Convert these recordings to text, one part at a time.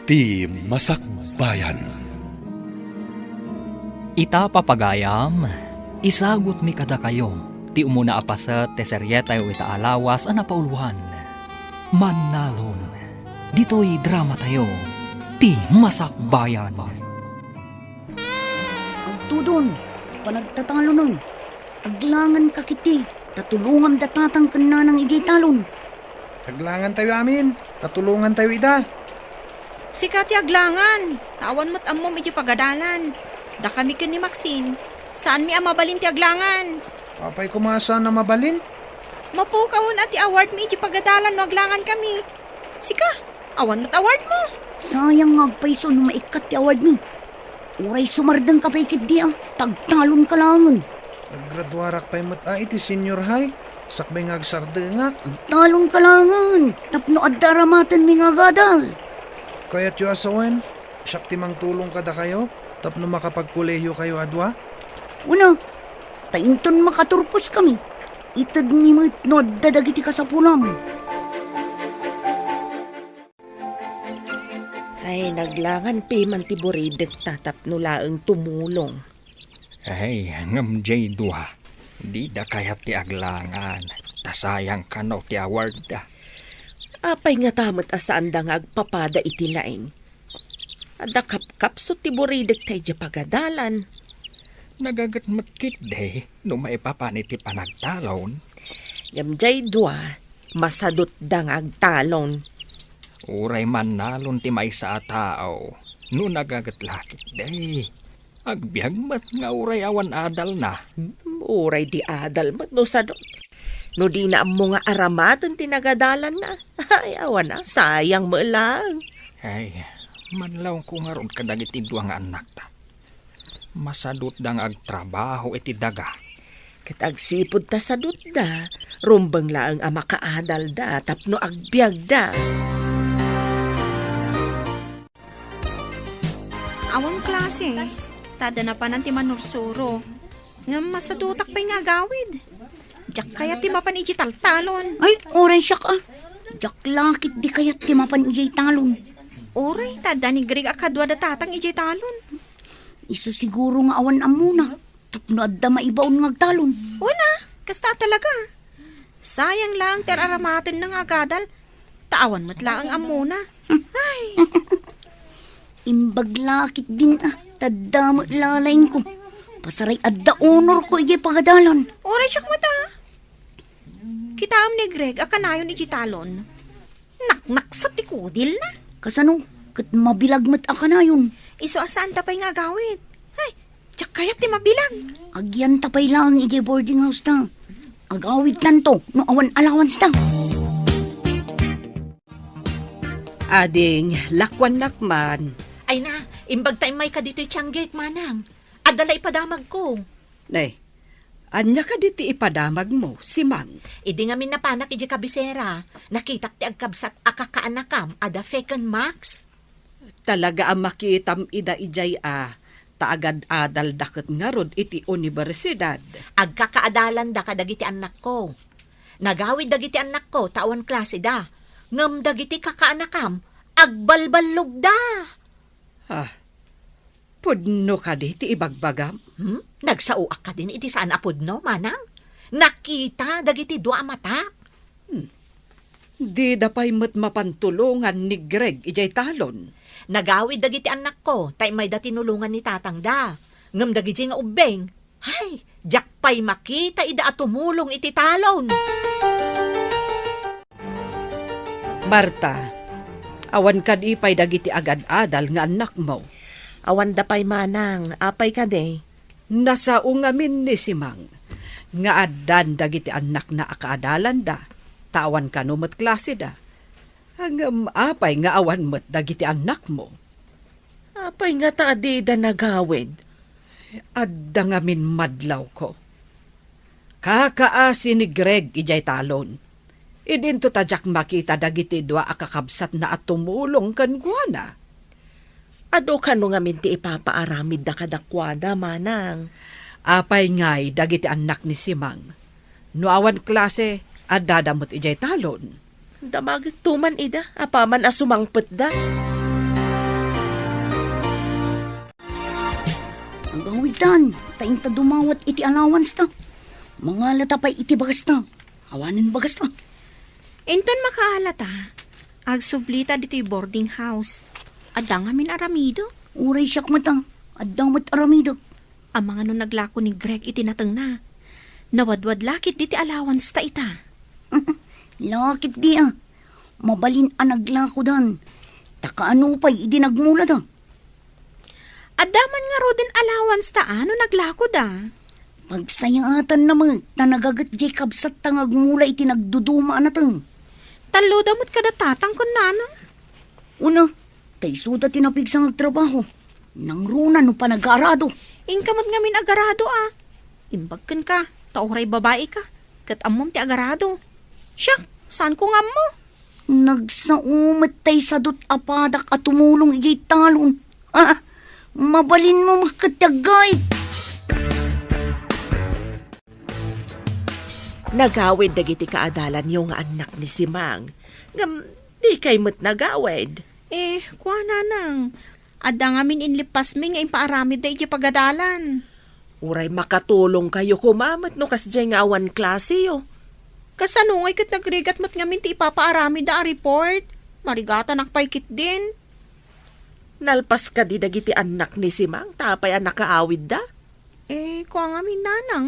Ti Masakbayan. Ita papagayam, isagot mi kada kayo, ti umuna apasat te seryeta ita alawas ana pauluhan. Manalon, dito'y drama tayo, ti Masakbayan. Ang tudon, panagtatalo nun. Aglangan ka kiti, tatulungan datatang kana ng ijay talon. Taglangan tayo amin, tatulungan tayo ida. Sikat aglangan, tawan mo't ammo medyo pagadalan. Da kami ken ni Maxine, saan mi amabalin ti aglangan? Apay kumasa na mabalin. Mapukawon at ti award mi iti pagadalan no aglangan kami. Sika, awan mo't award mo. Sayang ngagpaiso no maikat ti award mi. Uray sumardang ka paikit di tagtalon ka langan. Naggraduarak pa'y mat iti senior high. Sakbay ngagsardengak. Talon ka langan, tapno addaramatan mi nga gadal. Kaya't yu asawen, siyak timang tulong kada kayo, tapno makapagkuleyo kayo adwa. Una, tainton makaturpos kami. Itad ni mo no dadagiti ka sa pulam. Ay, naglangan piman ti Buridet tatapno laeng tumulong. Ay, ngam jay duha, di da kayat ti aglangan, tasayang kano ti award da. Apay nga tamat asaan da nga agpapada iti laeng. Ada kapkapso ti Buridet tayo di pagadalan. Nagagat matkit day, no maipapanit ti panagtalon. Yamjay dua, masadot da nga agtalon. Uray man nalon ti may sa tao, no nagagat lakit day. Agbiag mat nga uray awan adal na. Uray di adal mat no sadot. No di na mo nga aramatan tinagadalan na. Ay, awan na, sayang mo lang. Ay, manlaw ko nga ron kadagiti duwa nga anak ta. Masadot dang agtrabaho iti daga. Kitagsipod ta sadot da, rumbang laang ama kaadal da, tapno agbiag da. Awang klase, tada na pa ti manursuro. Nga masadutak pa'y nga gawid. Diyak kaya ti mapan iti taltalon. Ay, oray siya ka. Jak lakit di kayat ti mapan ijay talon. Oray, tada ni Greg akadwa datatang iti talon. Isu siguro nga awan amuna. Tapno adda maibaon ngagtalon. Una, kasta talaga. Sayang lang ter aramatin ng agadal. Taawan mo't lang ang amuna. Ay, Imbag lakit din tadamot lalain ko. Pasaray adda honor ko ijay pagadalan. oray siyak mata. Kitaam ni Greg akanayon iti talon. Naknak sa tikudil na. Kasano, kat mabilag mat akanayon. Iso asan tapay nga gawid. Ay, tiyak kaya ti mabilang. Agyan tapay lang ijay boarding house ta. Agawid lang to, no awan allowance ta. Ading, lakwan-lakman. Ay na, imbag tayo may ka dito'y tiyanggik, manang. Adala ipadamag ko. Nay, anya ka diti ipadamag mo, si Mang. Idi nga min napanak iji kabisera. Nakitak ti agkabsat akakaanakam, ada feken max. Talaga ang makitam ida ijay taagad adal daket nga rod iti universidad. Agkakaadalan da kadagiti anak ko. Nagawid dagiti anak ko, tawan klase da. Ngam dagiti kakaanakam, agbalbalog da. Pudno ka diti ibagbagam. Nagsauak ka din iti saan apudno, manang? Nakita dagiti dua mata. Di dapay mat mapantulungan ni Greg ijay talon. Nagawid dagiti anak ko, tay may da tinulungan ni tatang da. Ngam dagiti nga ubeng. Hay, jak pay makita ida at tumulong iti talon. Marta, awan ka di pay dagiti agad-adal nga anak mo. Awan da pay manang, apay ka de. Nasa ungamin ni si Mang. Nga adan dagiti anak na akaadalan da. Tawan ka numat klase da. Hangam apay nga awan mat dagiti anak mo. Apay nga taadi da nagawid. Adda nga min madlaw ko. Kakaasi ni Greg ijay talon. Idinto tadyak makita dagiti dua akakabsat na at tumulong kan guana. Ado ka no nga minti ipapaaramid da kadakwada, manang. Apay ngay dagiti anak ni Simang. No awan klase, adadamot ijay talon. Damagit tuman ida, apaman asumangpet da. Agawitan, taing ta dumawat iti allowance ta. Mga latapay iti bagas ta. Awanin bagas ta. Inton makaalata, agsublita dito'y boarding house. Adda nga min aramido. Uray siyak mata. Addamat aramido. Ang mga nung naglako ni Greg itinatang na. Nawadwad lakit diti allowance ta ita. Lakit di ah. Mabalin ang naglako dan. Takaano pa'y idinagmula da. Adaman nga ro din allowance ta ano naglako da. Pagsayatan naman, tanagagat Jacob sa tangagmula iti nagduduma na tang. Talo damot kada tatang kun nanang. Una, tay suda tinapig sa nagtrabaho. Nang runa no pa nag-aarado. Ingkamot nga min agarado ah. Imbagkan ka, tauray babae ka. Kat amom ti agarado. Siya, saan ko nga mo? Nagsaumat tay sadot apadak at tumulong igay talon. Mabalin mo makatagay. Nagawid dagiti kaadalan yung anak ni Simang. Ngam, di kay mo't nagawid. Kuha na nang. Adda nga min inlipas mi nga impaaramid da iti pagadalan. Uray makatulong kayo kumamat no kasjay nga awan klase yo. Kasanungay kat nagrigat mat nga min ti ipapaaramid da a report. Marigata nakpaikit din. Nalpas ka di dagiti anak ni Simang, tapay anak kaawid da. Kuha nga min nanang.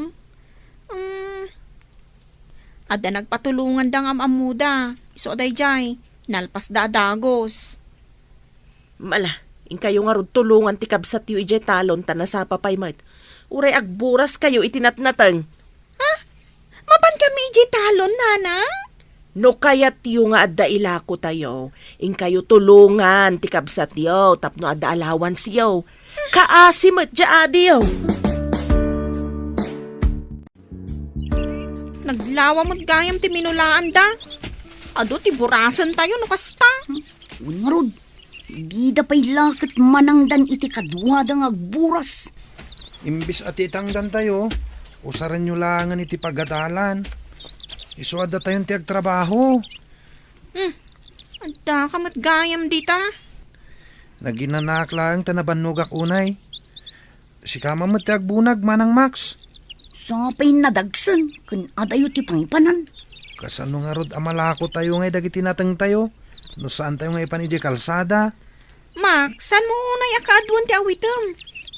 Adda nagpatulungan da nga amamuda. Iso day jay. Nalpas da dagos. Mala, in kayo nga rod tulungan ti kabsat yu ijay talon tanasa papay mat. Uray agburas kayo itinatnatang. Mapan kami iji talon, nanang? No kayat yu nga adda ilako tayo, in kayo tulungan ti kabsat yu, tapno adda allowance yu. Kaasim at jaadi yu. Naglawa mo't gayam ti minulaan da. Ado ti burasan tayo no kasta. Ungarod, di da pa'y lakit manangdan iti kadwada nga agburas. Imbis at itangdan tayo, usaran nyo langan iti pagadalan. Isuada tayong tiag trabaho. Adda kamat gayam dita. Naginanak lang tanabanugak unay. Si kama mo tiag bunag manang Max. Sapay nadagsan, kun adayo ti pangipanan. Kasano nga rod amalako tayo ngay dagiti natang tayo. No saan tayo ngay panidi kalsada. Max, san mo unay akadwan ti awitem?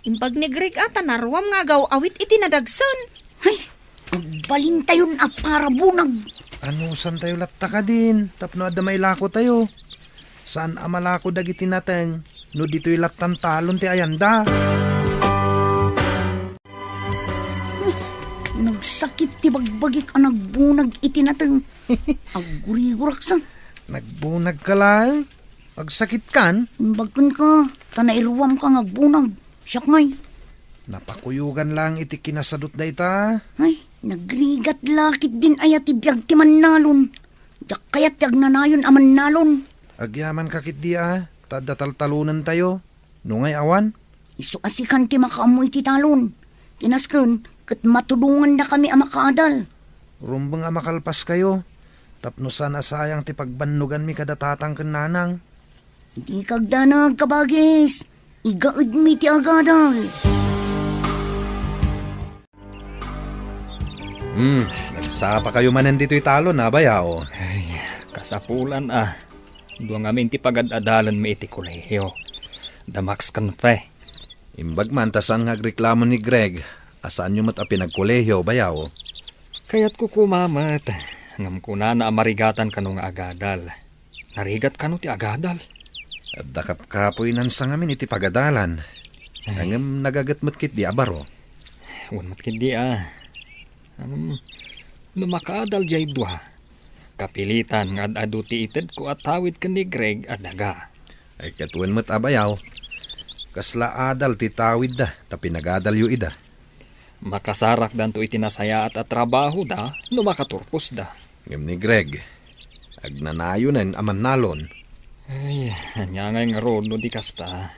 Impag ni Greg ata naruam nga gaw awit iti nadagsan. Ay, agbalin tayon a para bunag. Ano saan tayo latta ka din? Tapno adda may lako tayo. Saan amalako dagiti natang? No dito'y lattan talon ti ayanda. Nagsakit ti bagbagik ang nagbunag itinatang. Agurigurak sang. Nagbunag ka lang? Agsakit kan? Bagkan ka, tanairuam ka ngagbunag. Siyak ngay. Napakuyugan lang iti kinasadot da ita. Ay, nagrigat lakit din ayat ti biyag ti mannalon. Yak kayat yag nanayon aman nalon. Agyaman kakit di tadataltalunan tayo. Nungay awan? Isu asikan ti makaamoy ti talon. Tinasken, kat matulungan na kami ang makaadal. Rumbang makalpas kayo. Tapno sana sayang ti pagbannugan mi kadatatang kananang. Di kagdanag kabagis. Igaad mi ti agadal. Nagsapa kayo manan dito'y talon na bayao. Kasapulan Duang amin ti pagad-adalan mi iti kolehiyo. Damax kanfe. Imbag man tasan nga reklamo ni Greg. Asaan nyo mat a pinagkolehiyo bayao? Kaya't kukumamat. Ngam kuna na amarigatan kanu nga agadal. Narigat kanu ti agadal. At dakap-kapoy nan sa ngamin iti pagadalan. Angam nagagatmat kit di abaro. Unmat kindi Lumakadal jay duha. Kapilitan nga adu ti ited ko at tawid ka ni Greg at naga. Ay katuan mat abayaw. Kasla adal ti tawid da, tapi nagadal yu ida. Makasarak dan to itinasaya at trabaho da, no makaturpos da. Ngam ni Greg, agnanayo na aman nalon. Ay, anya ngay nga ron no di kasta.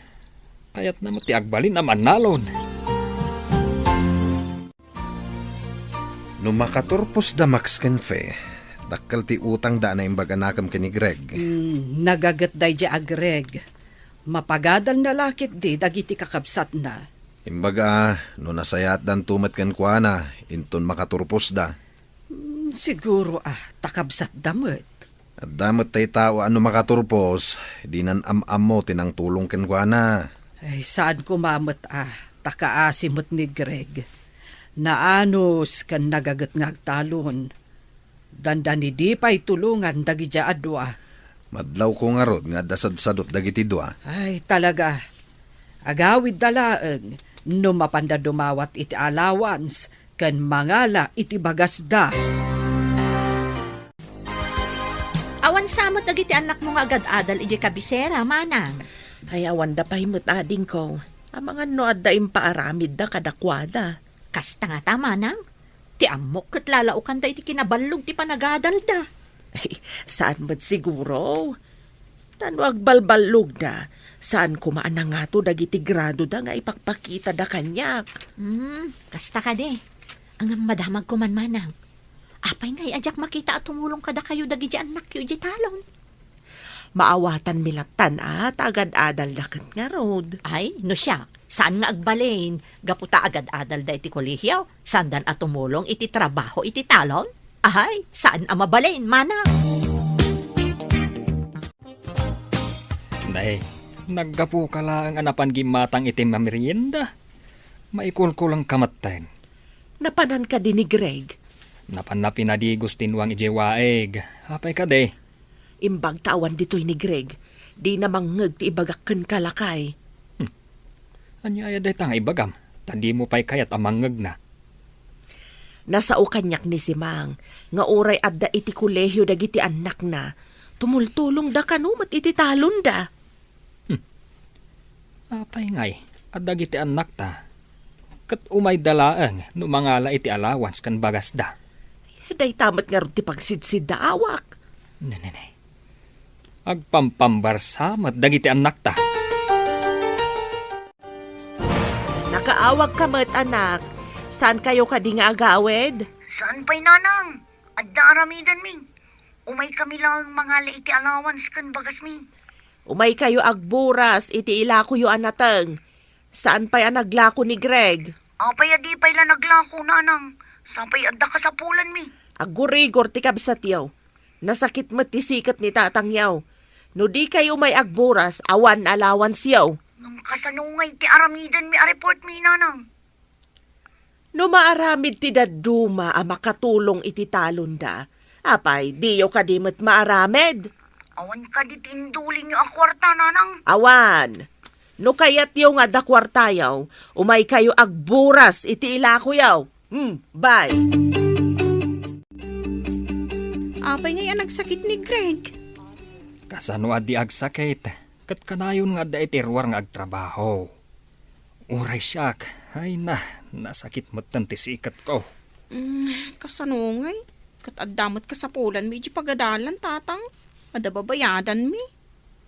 Kaya't naman ti agbalin aman nalon. No makaturpos da Max Kenfe, dakkal ti utang da na imbaganakam ka ni Greg. Nagagat day di agreg. Mapagadal na lakit di dagiti kakabsat na. Imbaga, no nasayat dan tumat kan kuana, inton makaturpos da. Siguro takabsat damot. At damat tay tao ano makaturpos, di nan am mo tinang tulong kan kuana. Ay, saan kumamot takaasimot ni Greg. Naanos kan nagagat ngagtalon. Dandan ni di pa'y tulungan dagi dya adwa. Madlaw ko nga rod nga dasad-sadot dagiti dua. Ay, talaga. Agawid dalaeng, no mapanda dumawat iti allowance, kan mangala iti bagasda. Awan samot dagiti anak mo nga agad-adal iti kabisera, manang. Ay awan da pahimot ading ko. Ang mga noad da impaaramid da kadakwada. Kasta nga ta, manang. Ti amok kat lalaukan da iti kinabalog ti panagadal da. Ay, saan ba't siguro? Tanwag balbalog da. Saan kumaan na nga to dagiti grado da nga ipakpakita da kanyak. Kasta ka de. Ang madamag ko man, manang. Apay ngay ajak makita at tumulong kada kayo dagi di anak yu di talon. Maawatan milatan at agad-adal dakat nga road. Ay, no siya. Saan nga agbalin? Gaputa agad-adal da iti kolehiyaw. Sandan at tumulong iti trabaho iti talon? Ay, saan ang mabalin, manang? Nay, naggapu ka lang anapan gimatang itim na merienda. Maikulkulang kamateng. Napanan ka din ni Greg. Napan na pinadigos tinwang ijewaeg. Hapay ka de. Imbag tawan dito'y ni Greg. Di namang ngag ti ibagakken kalakay. Anya ay day tanga ibagam. Tandi mo pa'y kayat amangag na. Nasao kanyak ni Simang. Nga oray adda iti kolehyo dagiti anak na. Tumultulong da kanumat iti talon da. Apay ngay. Adda giti anak ta. Kat umay dalaang no mangala iti allowance kan bagas da. Day tamat nga rin ti pagsidsid da awak. Nanay. Agpampambarsamat dagiti anak ta. Nakaawag ka mat anak. Saan kayo ka di nga agawed? Saan pa'y nanang? Adda aramidan mi. Umay kami lang mga iti allowance kan bagas mi. Umay kayo agburas iti ilako yu anateng. Saan pa'y anaglako ni Greg? Apay adi pa'y la naglako nanang. Sapay adda ka sa pulan mi. Agurigor ti kabsat yaw. Nasakit mat ti sikat ni tatang yaw. No di kayo may agburas, awan allowance yaw. Nang kasanungay ti aramidan mi a report mi nanang. No maaramid ti daduma a makatulong iti talon da. Apay, diyo ka di mat maaramid. Awan ka di tinduling yung akwarta nanang. Awan. No kayat yaw nga da kwartayaw, umay kayo agburas iti ilako yaw. Bye. Apay ngayon nagsakit ni Greg. Kasano adi agsakit. Kat kanayon nga da itirwar nga agtrabaho. Uray siyak. Ay na, nasakit mo tanti sikat ko. Kasanungay. Kat addamot ka sa pulan mi, iti pagadalan, tatang. Adababayadan mi.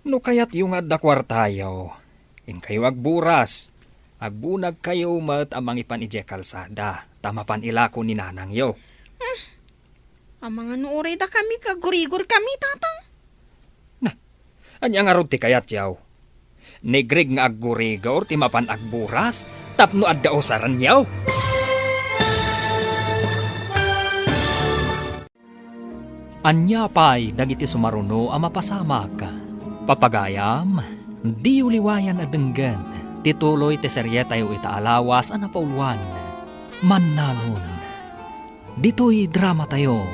No kayat yung adda kwartayaw. In kayo agburas. Agbunag kayo mat amang ipan ije kalsada. Tamapan ilako ni nanang yo. Ang mga nuore da kami, kagurigor kami, tatang. Anya nga rod ti kayat yaw. Ni Greg nga aggurigor ti mapan agburas. Tapno adda osaran yaw. Anya pa'y dagiti sumaruno a mapasamag. Papagayam, di uliwayan adenggan. Tituloy ti seryeta yu itaalawas a napauluan. Mannalon. Dito'y drama tayo.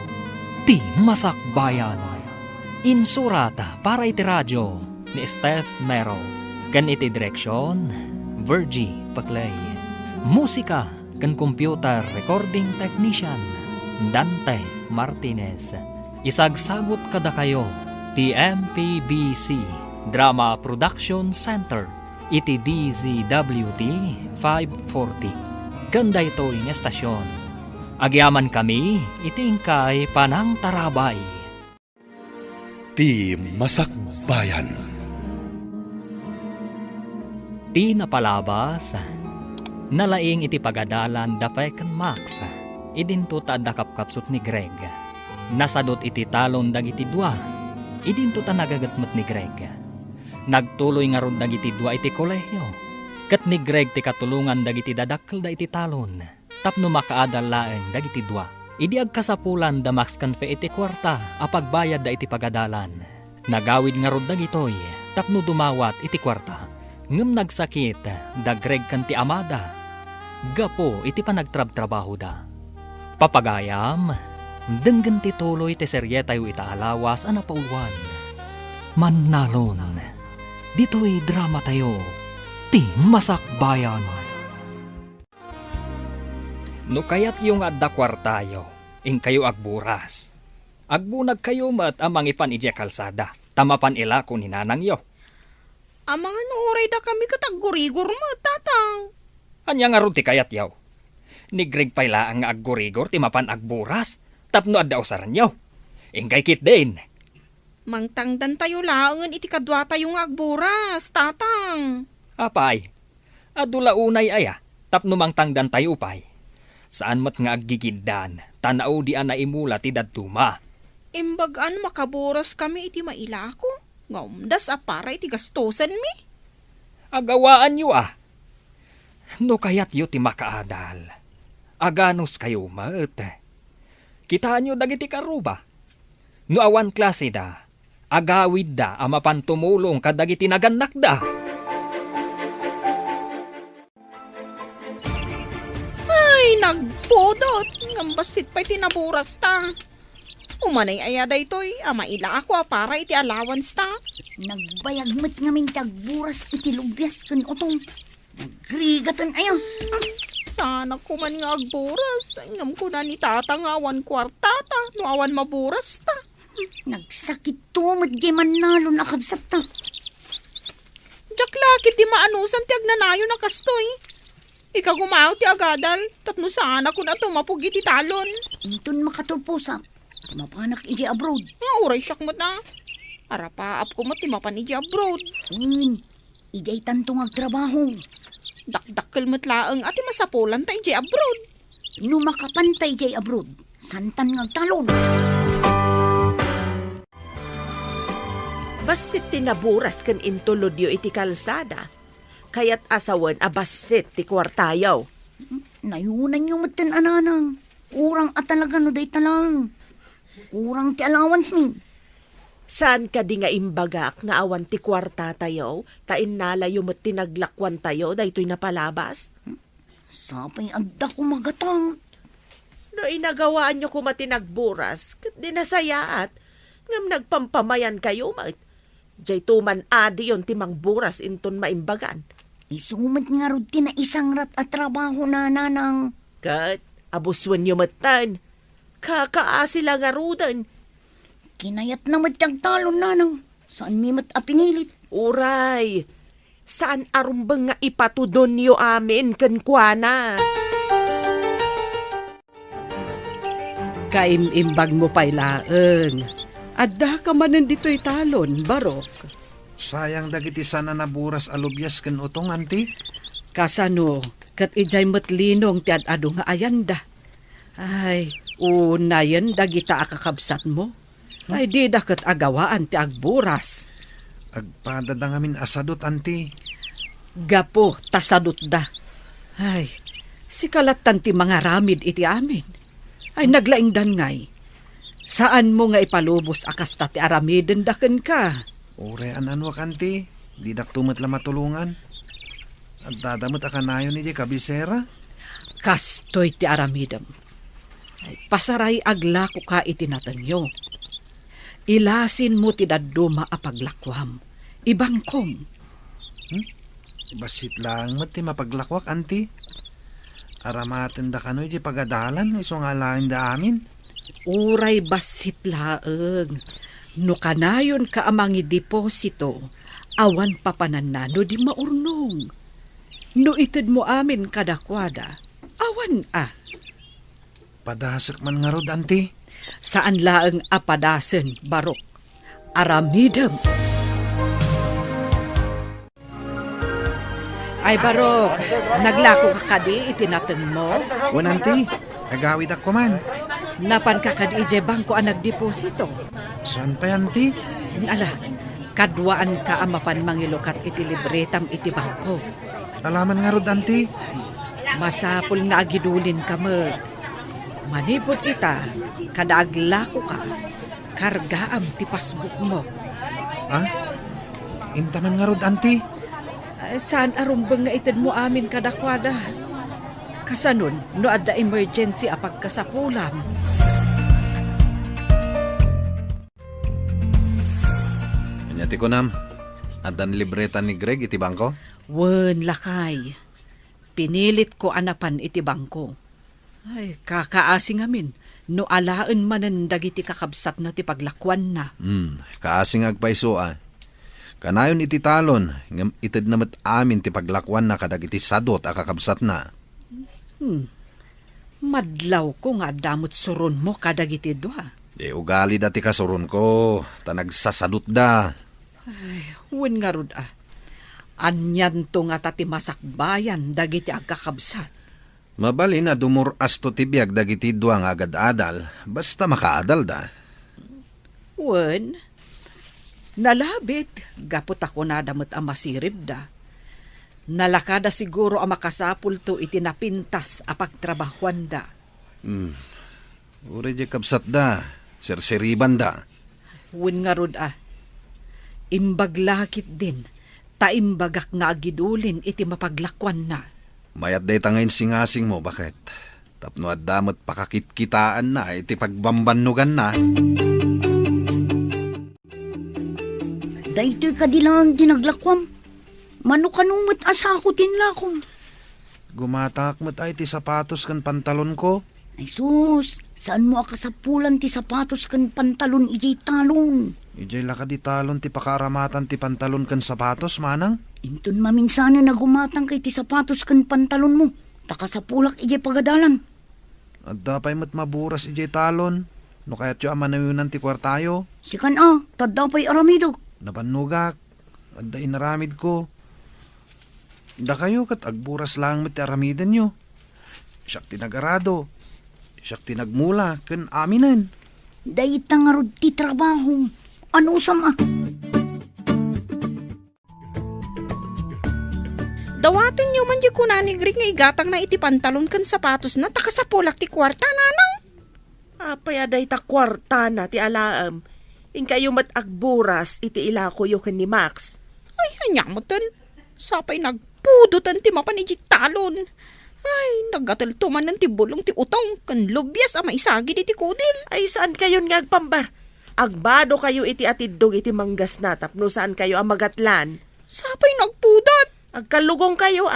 Ti Masakbayan. Insurata para iti radyo ni Steph Mero. Kan iti direksyon, Virgie Paclay. Musika kan computer recording technician, Dante Martinez. Isagsagot kada kayo, ti MPBC Drama Production Center, iti DZWT 540. Ganda ito yung estasyon. Agyaman kami, itingkay panang tarabay. Ti Masakbayan. Ti napalabas, nalaing iti pagadalan da Peccan Max, idinto ta dakapkapsot ni Greg. Nasadot iti talon dagiti dua, idinto ta nagagatmat ni Greg. Nagtuloy nga ron dagiti dua iti kolehyo. Kat ni Greg ti katulungan dagiti dadakkel da iti talon. Tapno makaadalaan dagiti dua. Idi agkasapulan da max kanfe iti kwarta apagbayad da iti pagadalan. Nagawid nga rod dagitoy tapno dumawat iti kwarta. Ngem nagsakit da Greg kan ti amada. Gapo iti panagtrab-trabaho da. Papagayam, denggen ti tuloy ti serye tayo itaalawas ana pauluan. Mannalon, dito'y drama tayo, ti masakbayan. No kayat yung adda kwartayo, ing kayo agburas. Agbunag kayo mat amang ipan ije kalsada, tamapan ila ko ni nanang yo. Amang anuray da kami kataggurigor mo, tatang. Anya nga ron ti kayat yaw. Ni Greg payla ang aggurigor ti mapan agburas, tapno adda usaran yaw. Ingkay kit din. Mangtangdan tayo laangan iti kadwa tayo nga agburas, tatang. Apay, adula unay aya, tapno mangtangdan tayo upay. Saan mat nga aggigiddan, tanaw di ana imula ti dadtuma. Imbagaan makaburas kami iti mailako. Ngaumdas apara iti gastosan mi. Agawaan yu ah. No kayat yu ti makaadal. Aganos kayo maet. Kitaan yu dagiti karuba. No awan klase da, agawid da amapan tumulong kadagiti naganak da. Ay, nagpudot. Ngambasit pa'y tinaburas ta. Umanay ayada ito'y amaila ako para iti allowance ta. Nagbayagmat ngamin tagburas iti lubyas kan utong. Nagrigatan ayo. Sana ko man nga agburas. Ngam ko na ni tata nga awan kwarta ta. No awan maburas ta. Nagsakit tumad di Mannalo nakabsat ta. Diyak lakit di maanusan ti agnanayo na kastoy. Ika gumaw ti agadal. Tapno sana ko na tumapog iti talon. Intun makatupusa. Mapanak iji abroad. Nga uray siyak mo na. Arapaap ko mo ti mapan iji abroad. Ijay tantong agtrabaho. Dakdakkel mo't laang ati masapulan ta iji abroad. No makapantay ijay abroad. Santan ngagtalon. Basit tinaburas kan intulodyo iti kalsada. Kayat asawan abasit ti kwartayaw. Nayunan yung matan ananang. Urang at talaga no day talang. Urang ti allowance mi. Saan ka di nga imbagak nga awan ti kwarta tayo, tain nalayo mo't tinaglakwan tayo, daytoy napalabas? Sapay agda ko magatang. No inagawaan nyo kumatinagburas, kat di nasayaat, ngam nagpampamayan kayo, mat. Diyay tuman adi yon timang buras inton maimbagan. Isumat nga rod ti na isang rat at trabaho na nanang. Kat, abuswan nyo matan. Kakaasila nga rudan. Kinayat na matagtalon nanang. Saan mi mat apinilit? Uray, saan arumbang nga ipatudon nyo amin kankwana? Kaimimbag mo pa'y laeng. Adda ka manan dito'y talon, Barok. Sayang dagiti sana naburas alubyas ken utong anti. Kasano, kat ijay matlinong ti ad-ado nga ayanda. Ay, unayan dagita akakabsat mo. Ay, di dakat agawaan ti agburas. Agpadada ngamin asadot anti. Gapo, tasadot da. Ay, sikalatan ti mga ramid iti amin. Ay, naglaing dangay. Saan mo nga ipalubos akas ti aramiden daken ka? Ure ananwa kanti. Di daktumat la matulungan. At dadamot akanayon ni di kabisera. Kastoy ti aramidem. Ay, pasaray aglako ka itinatanyo. Ilasin mo ti daduma apaglakwam. Ibangkom. Basit lang mati mapaglakwak anti. Aramaten da kanoy di pagadalan. Iso nga lang da amin. Uray basit laeng. No kanayon ka amangi deposito, awan papananano di maurnong. No ited mo amin kadakwada, awan Padasak man nga rod anti. Saan laeng apadasen, Barok? Aramidem. Ay, Barok, naglako ka kadi itinatan mo? Wan anti. Agawid ako man. Napan ka kadi ije bangko ang nagdeposito? Saan pa anti? Ala, kadwaan ka amapan mangilukat iti libretam iti bangko. Alaman nga rod, auntie. Masapol nga agidulin ka mo. Manipod ita, kada aglako ka, kargaam ti pasbuk mo. Ha? Intaman nga rod, auntie. Saan arumbang nga itad mo amin kadakwada? Kasanon, no adda emergency apag kasapulam. Anyati ko nam, adan libreta ni Greg iti bangko? Wen lakay. Pinilit ko anapan iti bangko. Ay, kakaasing amin. No alaan manan dagiti kakabsat na ti paglakwan na. Kaasing agpaiso Kanayon iti talon, ngam ited namat amin ti paglakwan na kadag iti sadot akakabsat na. Madlaw ko nga damot suron mo kadag iti dua. Di ugali dati kasuron ko, tanagsasadot da. Wen nga rod Anyan to nga tati masakbayan dagiti agkakabsat. Mabali na dumuras to tibiyag dagiti duang agad adal, basta makaadal da. Wen, nalabit, gapot ako na damot ang masirib da. Nalakada siguro ang makasapul to itinapintas apagtrabahuan da. Uri di kabsat da, sirsiriban da. Wen nga rod imbaglakit din, taimbagak nga agidulin iti mapaglakwan na. Mayat day tangayin singasing mo, bakit? Tapno at damot pakakitkitaan na, iti pagbambanugan na. Daytoy kadilang dinaglakwam. Mano kanumot asakutin lakom. Gumatak mo't ay ti sapatos kan pantalon ko. Ay sus, saan mo akasapulan ti sapatos kan pantalon iti talon? Ijay laka di talon ti pakaramatan ti pantalon kan sapatos, manang. Intun maminsana na gumatang kay ti sapatos kan pantalon mo. Takasapulak ijay pagadalan. At dapay mo't maburas ijay talon. No kaya't yu amanayunan ti kwartayo. Sikan tadapay aramidog. Napanugak. At da inaramid ko. Da kayo kat agburas lang mit aramidan nyo. Siyak tinagarado. Siyak tinagmula kan aminan. Dayta nga rod ti trabaho. Ano sama? Dawatin niyo man di kunani Greg nga igatang na iti pantalon kan sapatos na takasapulak ti kwarta nanang. Apay aday ta kwarta na ti alaam. In kayo mat agburas iti ilako yo ken ni Max. Ay, hanyamutan. Sapay nagpudutan ti mapan iti talon. Ay, nagataltuman ng ti bulong ti utong kan lubyas ama isagi iti kudil. Ay saan kayo nga agpambar? Agbado kayo iti atidog iti manggas na tapno saan kayo ang magatlan. Sapay nagpudat. Agkalugong kayo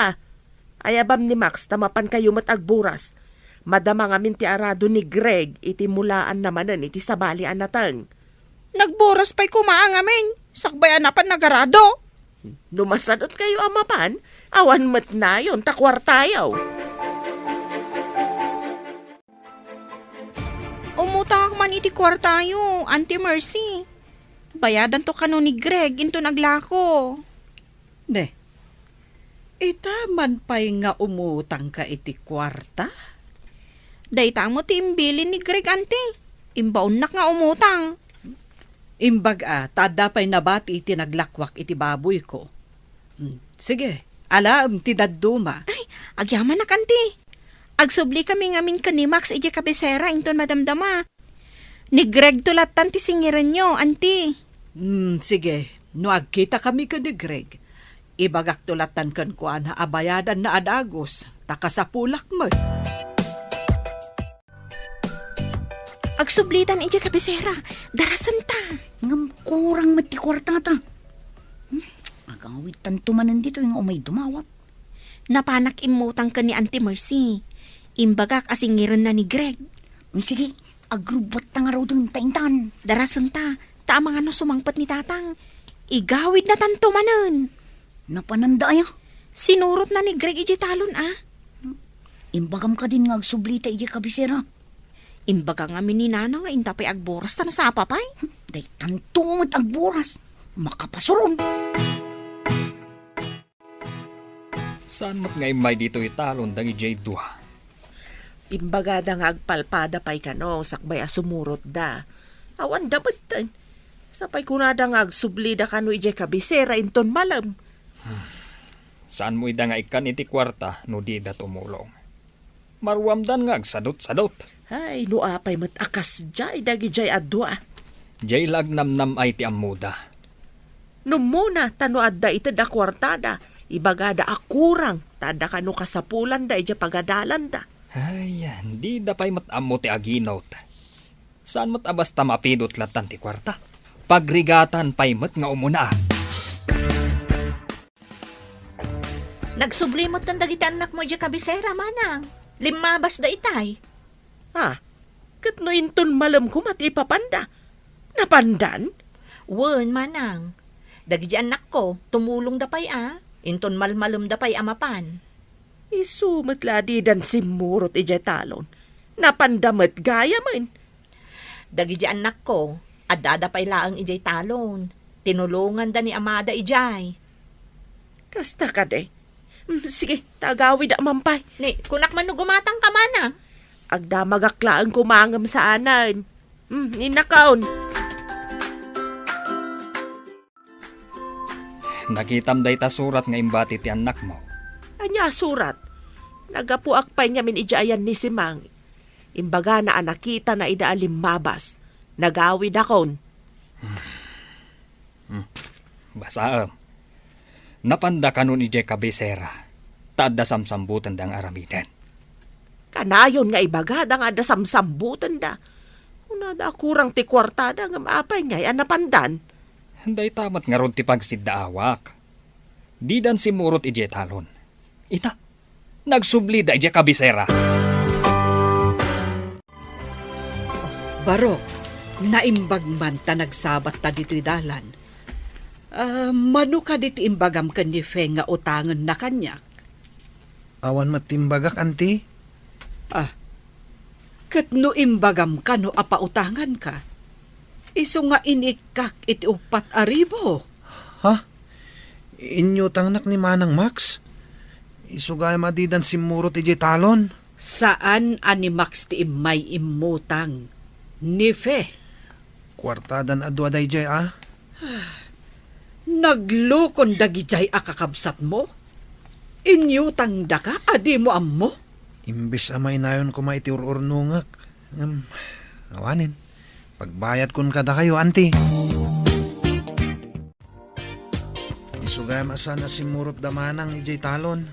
Ayabam ni Max tamapan kayo mat agburas. Madama nga ti arado ni Greg iti mulaan namanan iti sabalian natang. Nagboras pa'y kumaang amin. Sakbayan na pan nagarado. Lumasadot kayo amapan, awan mat na yun, takwartayaw. Umutang man iti kwartayo, Auntie Mercy. Bayadan to kano ni Greg into naglako. Ne, ita man pa'y nga umutang ka iti kwarta? Dayta mo ti imbilin ni Greg, Auntie. Imbaon nak nga umutang. Imbag tada pa'y nabati iti naglakwak iti baboy ko. Sige, alam ti dadduma. Ay, agyaman na kanti. Agsubli kami ngamin ka ni Max iti kabisera inton madamdama. Ni Greg tulatan ti singiran nyo, Auntie. Sige, no agkita kami ka ni Greg. Ibagak tulatan kan kuan ha abayadan na adagos. Takasapulak mo. Agsublitan iti kabisera. Darasan ta. Ngam kurang mati kwartata. Agawit tantumanan dito yung umay dumawat. Napanak imutang ka ni Auntie Mercy. Imbagak asingiran na ni Greg. Sige, agrubot ta nga raw dun taintan. Darasan ta. Ta mga no sumangpat ni tatang. Igawid na tantumanan. Napananda aya. Sinurot na ni Greg iti talon Imbagam ka din nga agsublita iji kabisera. Imbaga nga mininana nga intapay agboras ta na sa apapay. Day tantumot agburas. Makapasuron. Saan mat nga imay dito italon dangi J2? Imbagada nga agpalpada pa'y kano, sakbay asumurot da. Awan dapat tan. Sapay kunada nga agsublida kano ije kabisera inton malam. Saan mo ida nga ikan iti kwarta no di da tumulong? Marwamdan nga agsadot-sadot. Ay, nuapay matakas jay, dagi jay adwa. Jay lagnamnam ay ti amuda. No muna, tano adda ito da kwartada. Ibagada akurang, tada ka no kasapulan da, ija pagadalan da. Ay, hindi da pa'y matamo ti aginot. Saan mo't abasta mapidot latan ti kwarta? Pagrigatan pa'y mat nga umuna. Nagsublimot ng dagiti anak mo dya kabisera, manang. Limabas da itay. Ha? Kat no inton malam ko mati ipapanda. Napandan? Wen, manang. Dagiti anak ko, tumulong da pa'y Inton malmalum da pa'y amapan. Isumat ladi dan simurot ija talon. Napandamat gaya man. Dagiti anak ko, adada pa'y laang ijay talon. Tinulungan da ni amada ijay. Kasta ka de. Sige, tagawi da mampay. Ni, kunak man no gumatang ka, manang. Agda magaklaan kumangam sa anan. Ninakaon. Nakitam day ta surat nga imbati ti anak mo. Anya surat. Nagapuak pa'y niya min ijayan ni Simang. Imbaga na anakita na idaalim mabas. Nagawi da kon. Basaam. Napanda kanon ije kabisera. Tada samsambutan dang aramiden. Kanayon nga ibagada nga da samsambutan da. Kung nada kurang ti kwartada nga maapay niya anapandan. Day tamat nga ron ti pagsiddaawak. Di dan simurot ije talon. Ita, nagsubli da ije kabisera. Barok, naimbag man ta nagsabat ta dito'y dalan. Mano ka diti imbagam kan ni Fe nga utangan na kanyak? Awan matimbagak, anti. Kat no imbagam ka no apautangan ka. Iso nga inikak iti 4,000. Ha? Inyo tangnak ni Manang Max? Isugay madidan simurot ije talon. Saan ani Max ti imay imutang? Ni Fe. Kwartadan adwa day jay Naglukon dagijay akakabsat mo? Inyutang da ka, adi mo ammo? Imbes amay nayon ko maitiururnungak. Awanin. Pagbayad kun kada kayo, anti. Isugay masana si Murot Damanang ijay talon.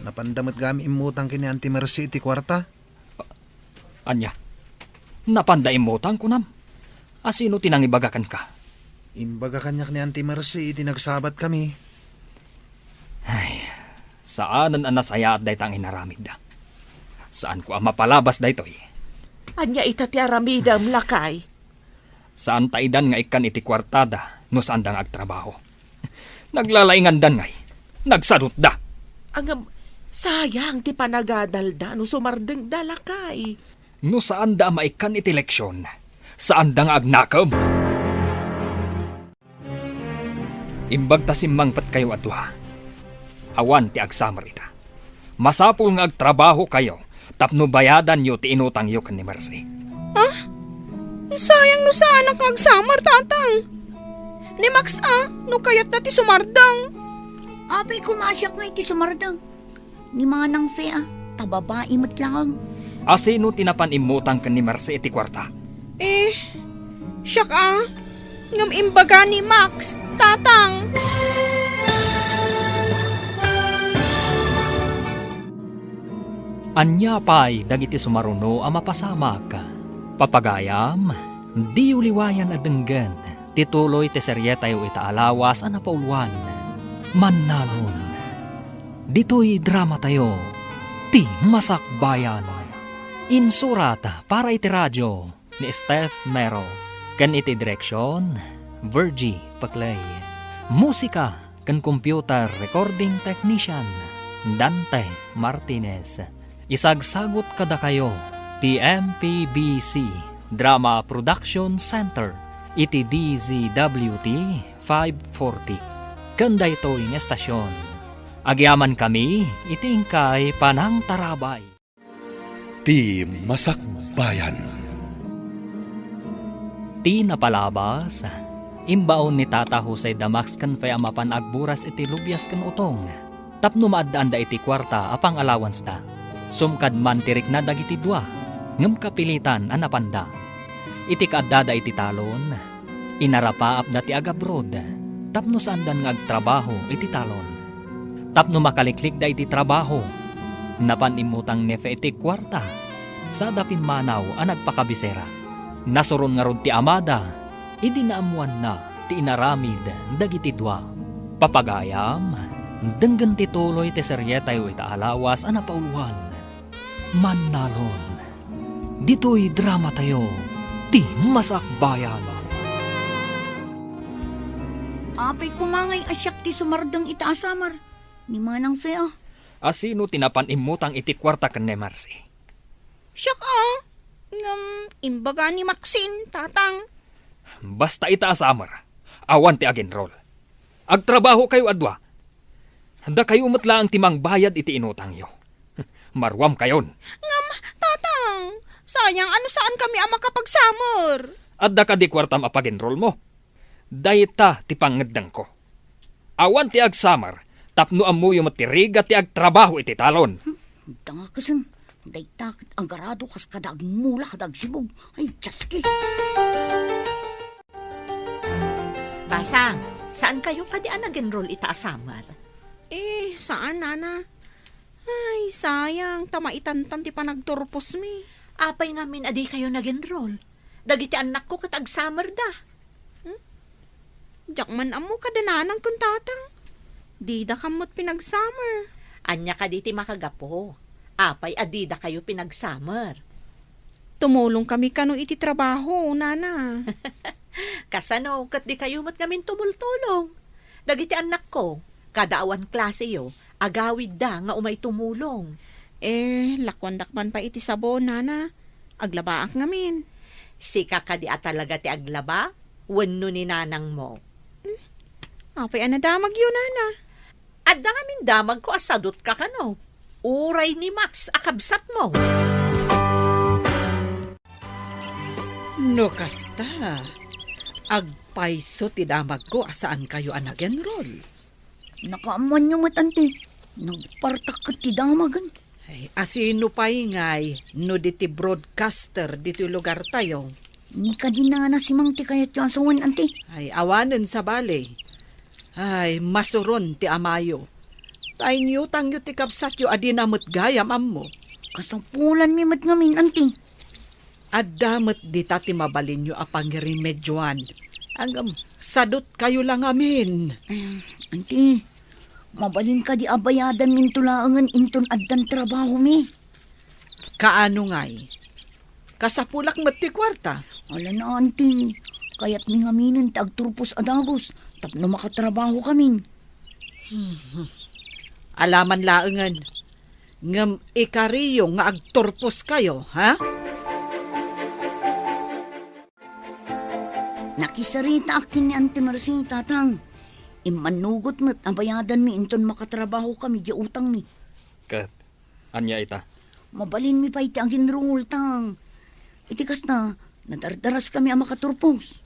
Napandamat gami imutang kini Auntie Mercy ti kwarta. Anya, napanda imutang kunam. Asino tinangibagakan ka? Imbaga kanyak ni Auntie Mercy, tinagsabat kami. Saanan ang nasaya at daytang inaramid da? Saan ko ang mapalabas daytoy? Anya itati aramidam lakay. Saan taidan nga ikan iti kwartada no saan da nga agtrabaho? Naglalaingan dan ngay. Nagsadot da. Ang sayang ti panagadalda no sumardeng dalakay. No saan da maikan iti leksyon? Saan da nga agnakam? Imbag ta simmangpat kayo atwa. Awan ti agsamar ita. Masapul nga agtrabaho kayo tapno bayadan nyo ti inutang yo kan ni Mercy. Sayang no sana kagsamar, tatang. Ni Max, no kayat na ti sumardang. Apay kumasyak nga iti sumardang. Ni Manang Fe, tababae mo't lang. Asino tinapan imutang kan ni Mercy iti kwarta? Siyak ngam imbaga ni Max, tatang. Anya pa'y dagiti sumaruno ang mapasamak. Papagayam, di uliwayan adenggan. Tituloy ti seryetayo itaalawas ang napauluan. Mannalon. Dito'y drama tayo. Ti Masakbayan. Insurata para iti radyo ni Steph Mero. Kan iti direksyon, Virgie Paclay. Musika kan computer recording technician, Dante Martinez. Isagsagot kada kayo, TMPBC Drama Production Center, iti DZWT 540. Kanda ito yung estasyon. Agyaman kami, iti ingkay Panang Tarabay. Ti Masakbayan. Ti napalabas, imbaon ni Tata Jose Damax kan fay amapan agburas iti lubyas kan utong. Tapno maaddaan da iti kwarta apang allowance da. Sumkad man tirik na dagiti dua, ngem kapilitan anapanda. Iti kaadda da iti talon, inarapaap da ti agabrod, tapno saandan nga agtrabaho iti talon. Tapno makaliklik da iti trabaho, napanimutang nefe iti kwarta, sa dapin manaw ang nagpakabisera. Nasuron nga rod ti amada, idi naamuan na ti inaramid dagiti dua. Papagayam, denggan ti tuloy ti seryetayo ita alawas ang napauluan. Mannalon, dito'y drama tayo, ti masakbayan. Apay kumangay asyak ti sumardang itaasamar. Ni manang fea. Asino tinapan imutang iti kwarta ken ni Marcy? Siyak imbaga ni Maxine, tatang. Basta itaasamar, awan ti agenrol. Agtrabaho kayo adwa. Handa kayo umatla ang timang bayad iti inutang yo. Marwam kayon. Tatang, sayang ano saan kami ang makapagsamar. Adda ka di kwartam apagenrol mo. Dayta ti pangeddang ko. Awan ti agsamar, tapno amuyo matiriga ti agtrabaho iti talon. Danga kasan. Day takit ang garado kas kadag mula kadag sibog. Ay, tsaski. Basang, saan kayo kadian nag-enroll itaasamar? Saan, nana? Ay, sayang, tamaitantan ti panagturpos mi. Apay ngamin adi kayo nag-enroll. Dagiti anak ko katag-summer da. Jakman amo kadananang kun tatang. Di da kamot pinag-summer. Anya ka diti makagapo. Apay adida kayo pinag-summer. Tumulong kami kano iti trabaho, nana. Kasano, kat di kayo mat ngamin tumultulong. Dagiti anak ko, kadaawan klase yo, agawid da nga umay tumulong. Lakwandak man pa iti sabon, nana. Aglabaak ngamin. Sika ka di talaga ti aglaba, wenno ni nanang mo. Apay anadamag yun, nana. Adda ngamin damag ko asadot ka kano. Uray ni Max akabsat mo. No kasta, agpaiso ti damag ko asaan kayo ang nag-enroll. Nakaamuan nyo matante. Nagpartak ka ti damagan. Ay, asino pa ingay, no diti broadcaster dito lugar tayo. Ni ka din na si Mang ti kayat yung asawan, ante. Ay, awanen sa bale. Ay, masuron ti amayo. Tay niyo tangyo ti kapsat yo adi namot gayam ammo. Kasampulan mi mat ngamin, ante. Adamot di tati mabalin nyo apang remedyoan. Hanggang sadot kayo lang amin. Ante, mabalin ka di abayadan min tulaangan inton addan trabaho mi. Kaano ngay? Kasapulak mat ti kwarta. Ala na, ante. Kaya't mi ngaminan ti agturpos adagos. Tapno makatrabaho kami. Alaman laengan. Ngam ikariyo nga agturpos kayo, ha? Nakisarita akin ni Ante Marcy, tatang. Imanugot mo't abayadan mi inton makatrabaho kami di utang mi. Kat, anya ita? Mabalin mi pa iti ang ginrungol, tang. Itikas na, nadardaras kami ang makaturpos.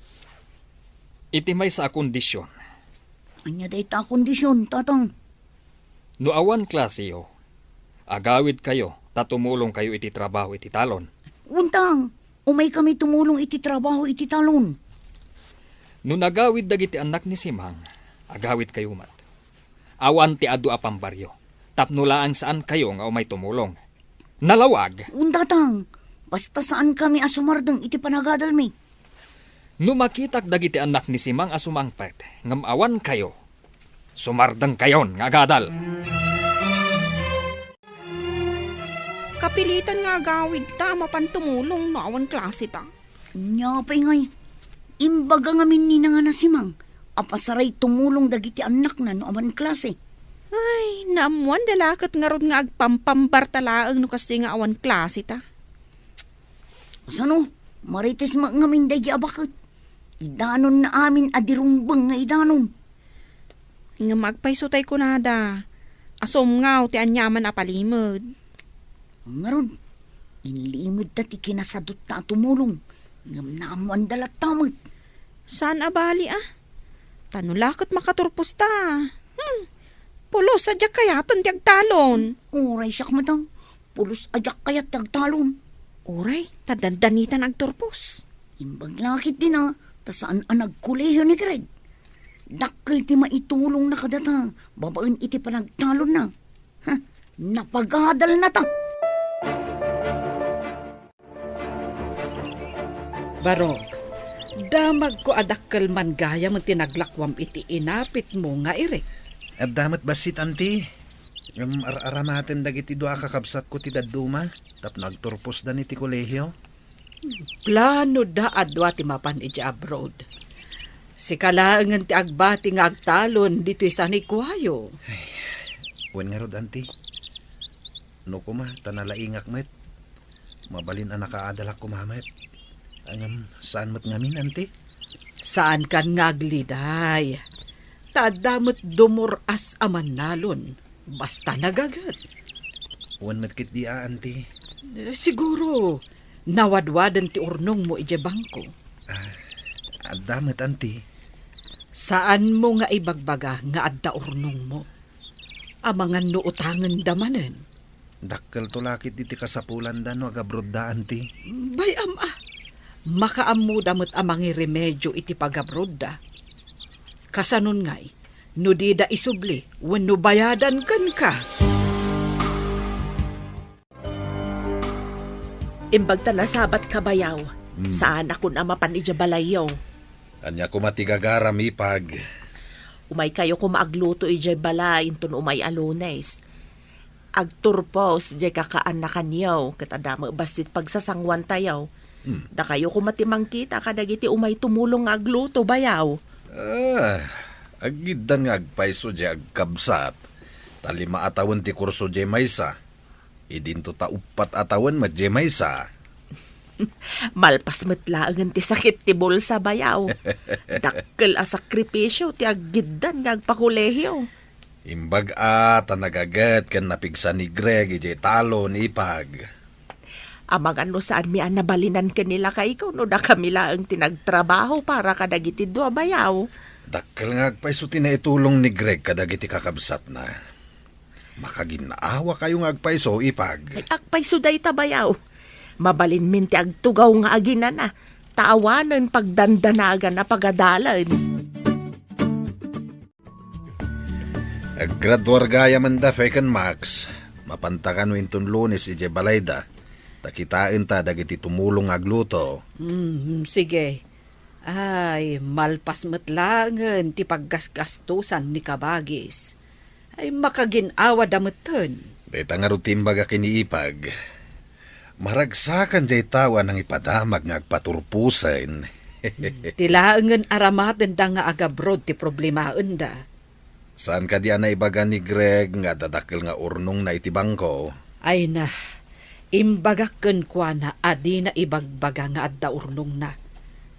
Iti may sa kondisyon. Anya da ita kondisyon, tatang. No awan klase yo, agawid kayo, tatumulong kayo iti trabaho iti talon. Untang, umay kami tumulong iti trabaho iti talon. No nagawid dagiti anak ni Simang, agawid kayo mat. Awan ti adu apang baryo, tapno laang saan kayo nga umay tumulong. Nalawag, Untatang, basta saan kami asumardang iti panagadal mi. no makitak dagiti anak ni Simang asumangpet, ngam awan kayo, sumardang kayon nga gadal. Kapilitan nga gawid ta, mapantumulong no awan klase ta. Nya pa'y ngay, imbaga ngamin ni nga nasimang, apasaray tumulong dagiti anak na no aman klase. Ay, naamuan dalakat nga rod nga agpampambartalaang no kasi nga awan klase ta. Asano, marites ngamin dagi abakot. Idanon na amin adirumbang nga idanon. Nga magpaisutay ko nada. Asom ngaw ti anyaman apalimod. Ngaron, inlimod ta ti kinasadot ta tumulong. Ngam naamuan dalat tamot. Saan abali ah? Tanulakot makaturpos ta. Pulos pulos sadya kayaton ti agtalon. Uray siyak matang. Pulos ajak kayat tagtalon. Uray, tadandanitan agturpos. Imbag lakit din ta saan ang nagkuleho ni Greg. Dakkel ti maitulong na kadata, babaen iti panagtalon na. Ha, napagadal na ta. Barok, damag ko adakkel man gaya mo tinaglakwam iti inapit mo nga iri. At damat basit, anti. Aramaten dagiti doa kakabsat ko ti daduma. Tap nagturpos dan iti kolehyo. Plano da adwa ti mapan iti abroad. Si kalaangan ti agbati nga agtalon dito isa ni kuhayo. Wen nga rod, anti. No kuma, tanalaingak met. Mabalin ang nakaadalak kumamet. Angam, saan mo't ngamin, anti? Saan kan ngagliday? Tadamot dumuras aman nalon. Basta nagagat. Wen met kit di anti. Siguro, nawadwadan ti urnong mo ije bangko. At damat, anti. Saan mo nga ibagbaga nga adda urnong mo? Amangan no utangan damanen. Dakkel to lakit iti kasapulan da no agabrod da, anti. Bayam makaamu damot amangi remedyo iti pagabrod da. Kasanon ngay, no di da isubli, wenno bayadan kan ka. Imbag ta nasabat ka bayaw. Saan ako na mapan ija balayaw. Anya ko matigagaram ipag. Umay kayo kumaagluto ija balay intun umay alunes. Agturpos jay kakaanakan yaw. Katadama basit pagsasangwan tayaw. Da kayo kumatimang kita kadagiti umay tumulong nga agluto bayaw. Agidan nga agpaiso jay agkabsat. Talima atawan ti kurso jay maysa. Idinto ta upat atawan mat jay maysa. Malpas metlaangan ti sakit ti bulsa bayaw. Dakkel a sakripisyo ti aggidan nga agpakolehyo. Imbag tanagagat kan napigsan ni Greg ijay talon ipag. Amang ano saan mi nabalinan kanila kay ikaw no da kami lang tinagtrabaho para kadagiti do bayaw. Dakkel nga agpaiso tinaitulong ni Greg kadagiti kakabsat na. Makaginaawa kayo nga agpaiso ipag. Ay akpay suday tabayaw. Mabalin min ti agtugaw nga agina na. Taawanan pagdandanagan na pagadalan. Aggraduar gaya man da Fekan Max. Mapantakan wintun Lunes ije balayda. Takitain ta dagiti tumulong agluto. Sige. Ay, malpas metlangan ti paggasgastusan ni kabagis. Ay makaginawa dameton. Deta nga rutimbaga kiniipag. Maragsakan jay tawa ng ipadamag nga agpaturpusen. Tilaangan aramaten da nga agabrod ti problemaen da. Saan ka di na ibaga ni Greg nga dadakil nga urnong na itibangko? Ay na, imbagaken kwa na adi na ibagbaga nga adda urnong na.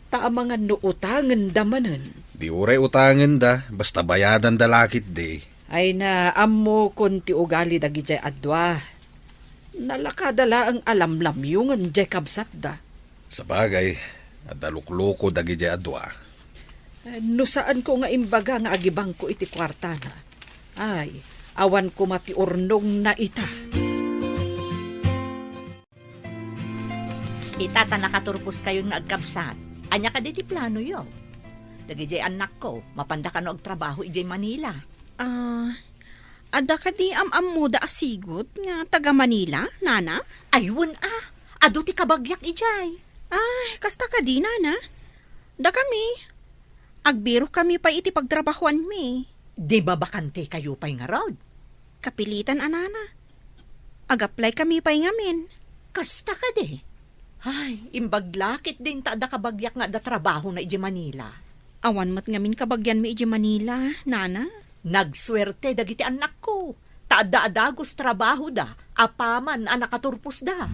Taamangan no utangan damanen. Di uray utangan da, basta bayadan da lakit di. Ay na, ammo konti ugali dagi jay adwa. Nalakadala ang alamlamyungan jay kabsat da. Sa bagay, adalukloko dagi jay adwa. No saan ko nga imbaga nga agibang ko iti kwarta na. Ay, awan ko mati urnong na ita. Itata nakaturpos kayo nga agkabsat. Anya ka di plano yo. Dagi jay anak ko, mapanda ka no og trabaho ijay Manila. Ada ka di am-am da asigot nga taga Manila, nana? Ayun adu ti kabagyak ijay. Ay, kasta ka di, nana. Da kami. Agbiro kami pa iti pagtrabahuan mi. Di ba bakante kayo pa'y nga rod? Kapilitan, anana. Ag-apply kami pa'y ngamin. Kasta ka de. Ay, imbaglakit din ta da kabagyak nga da trabaho na ijay Manila. Awan mat ngamin kabagyan mi ijay Manila, nana. Nagswerte dagiti anak ko. Taada-adagos trabaho da. Apaman nakaturpos da.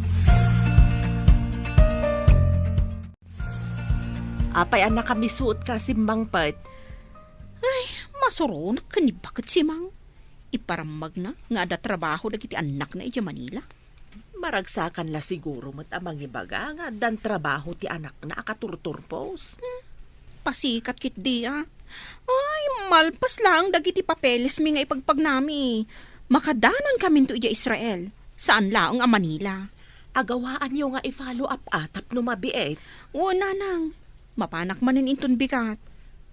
Apay anak kami suot ka simbang pat. Ay, masuro na kanibakit si Mang. Iparamag na nga ada trabaho dagiti anak na ijay Manila. Maragsakan la siguro mat amang ibaga nga dan trabaho ti anak na akaturturpos. Pasikat kit di Ay, malpas lang dagiti papeles mi nga ipagpagnami. Makadanon kami to ija Israel. Saan laong a Manila? Agawaan nyo nga i-follow up atap no mabiet. O nanang, mapanak manin inton bigat.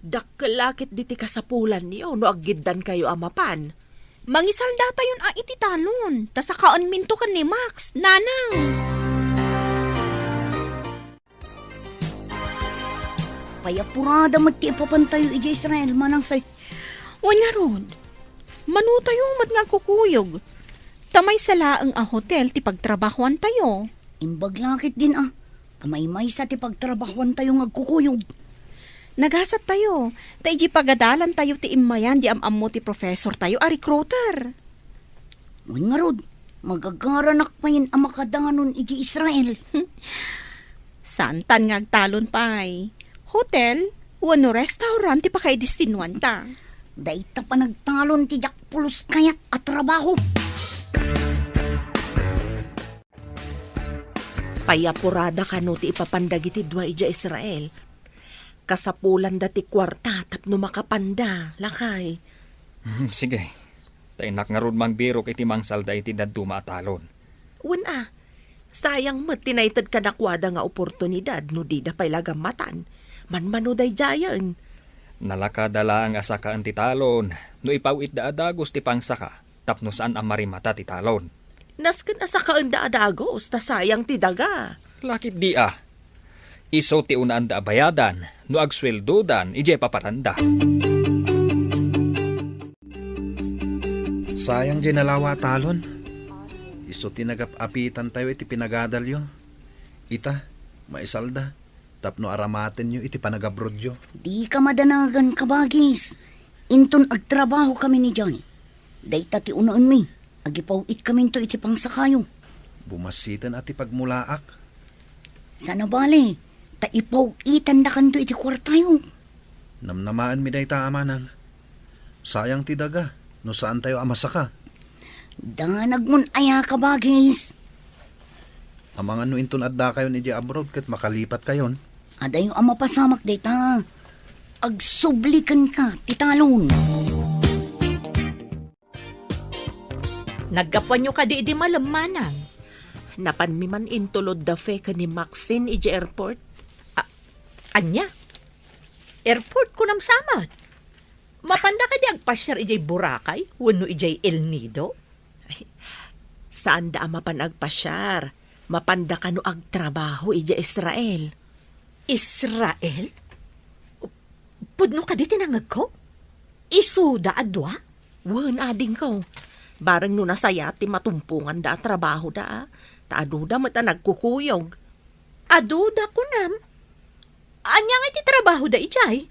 Dakkelakit diti kasapulan niyo no agiddan kayo amapan. Mangisalda tayon a iti talon. Tasakaon minto kan ni Max, nanang. Payapurada mat ti ipapantayo ija Israel manang say. Wanya rod, manu tayo mat nga kukuyog. Tamay sala ang a hotel ti pagtrabahuan tayo. Imbag lakit din Kamay-may sa ti pagtrabahuan tayo ngagkukuyog. Nagasat tayo. Tayo pagadalan tayo ti imayan di amamo ti professor tayo a recruiter. Ngun nga rod, magagaranak pa yun ang makadanon iji Israel. Santan ngagtalon pay. Hotel, wano restaurant ti pakay distinuan ta. Daita pa nagtalon ti Jakpulos kayat at trabaho. Payapurada ka no ti ipapandagiti dua ija Israel. Kasapulan dati kwarta tapno makapanda, lakay. Sige. Tainak nga rod mang biro iti mang salda iti daduma atalon. Una, sayang mat tinaytad ka nakwada nga oportunidad no di da pay lagamatan. Manmanuday jayan. Nalakadala ang asaka ang titalon. No ipawit da adagos ti pangsaka. Tapno saan ang marimata ti talon. Nasken asa ka anda adagos, ta sayang ti daga. Lakit di Iso ti unaan da bayadan, no agsweldodan, ije papatanda. Sayang di nalawa talon. Iso tinagap-apitan tayo iti pinagadalyo. Ita, maisalda. Tapno aramaten nyo iti panagabrodyo. Di ka madanagan kabagis. Inton agtrabaho kami ni Joy. Dayta ti unaan mi. Agipawit kami to iti pangsakayo. Bumasitan ati pagmulaak. Sana bale, taipawitan na kanto iti kwartayo. Namnamaan mi day ta amanang. Sayang ti daga, no saan tayo amasaka. Danag mon aya kabagis. Amang ano inton adda kayo ni di abroad kat makalipat kayon. Ada yung ama pasamak dayta. Agsublikan ka, titalon. Naggapan nyo ka di malamanan. Napan mi man intulod da fe ka ni Maxine ija airport. Anya? Airport ko nam samat. Mapanda ka di agpasyar ijay Boracay, wano ijay El Nido. Saan da mapan agpasyar? Mapanda ka no agtrabaho ija Israel. Israel? Pudno ka di tinangag ko? Isuda adwa? Wan ading ko. Barang no nasayati matumpungan da trabaho da. Taaduda mata nagkukuyog. Aduda ko nam. Anya nga iti trabaho da ijay?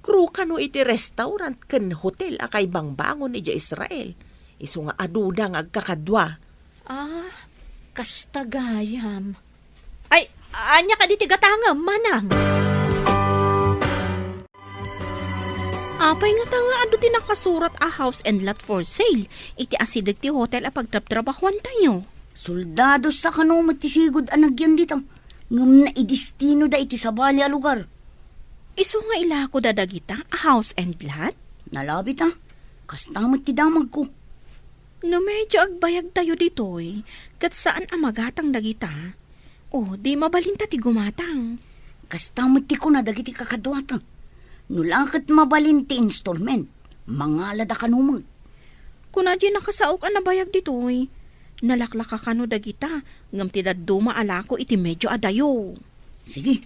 Crew ka no iti restaurant ken hotel akay bangbangon ija Israel. Isu nga aduda nga agkakadwa. Kastagayam. Ay, anya ka di tigatangam, manang. Apay nga tanga ado ti nakasurat a house and lot for sale. Iti asidag ti hotel a pagtraptrabahuan tayo. Soldado sa kanumat ti sigod anagyan dito. Ngam na idistino da iti sabali a lugar. Iso nga ilako dadagita a house and lot? Nalabit kastamat ti damag ko. No medyo agbayag tayo ditoy. Kat saan amagatang dagita? Di mabalinta ti gumatang. Kastamat ti ko na dagiti kakadwata. Nulakat mabalinti installment. Mangalada ka numag. Kuna di nakasaok ang nabayag ditoy. Nalaklaka ka no dagita. Ngam ti daduma alako iti medyo adayo. Sige,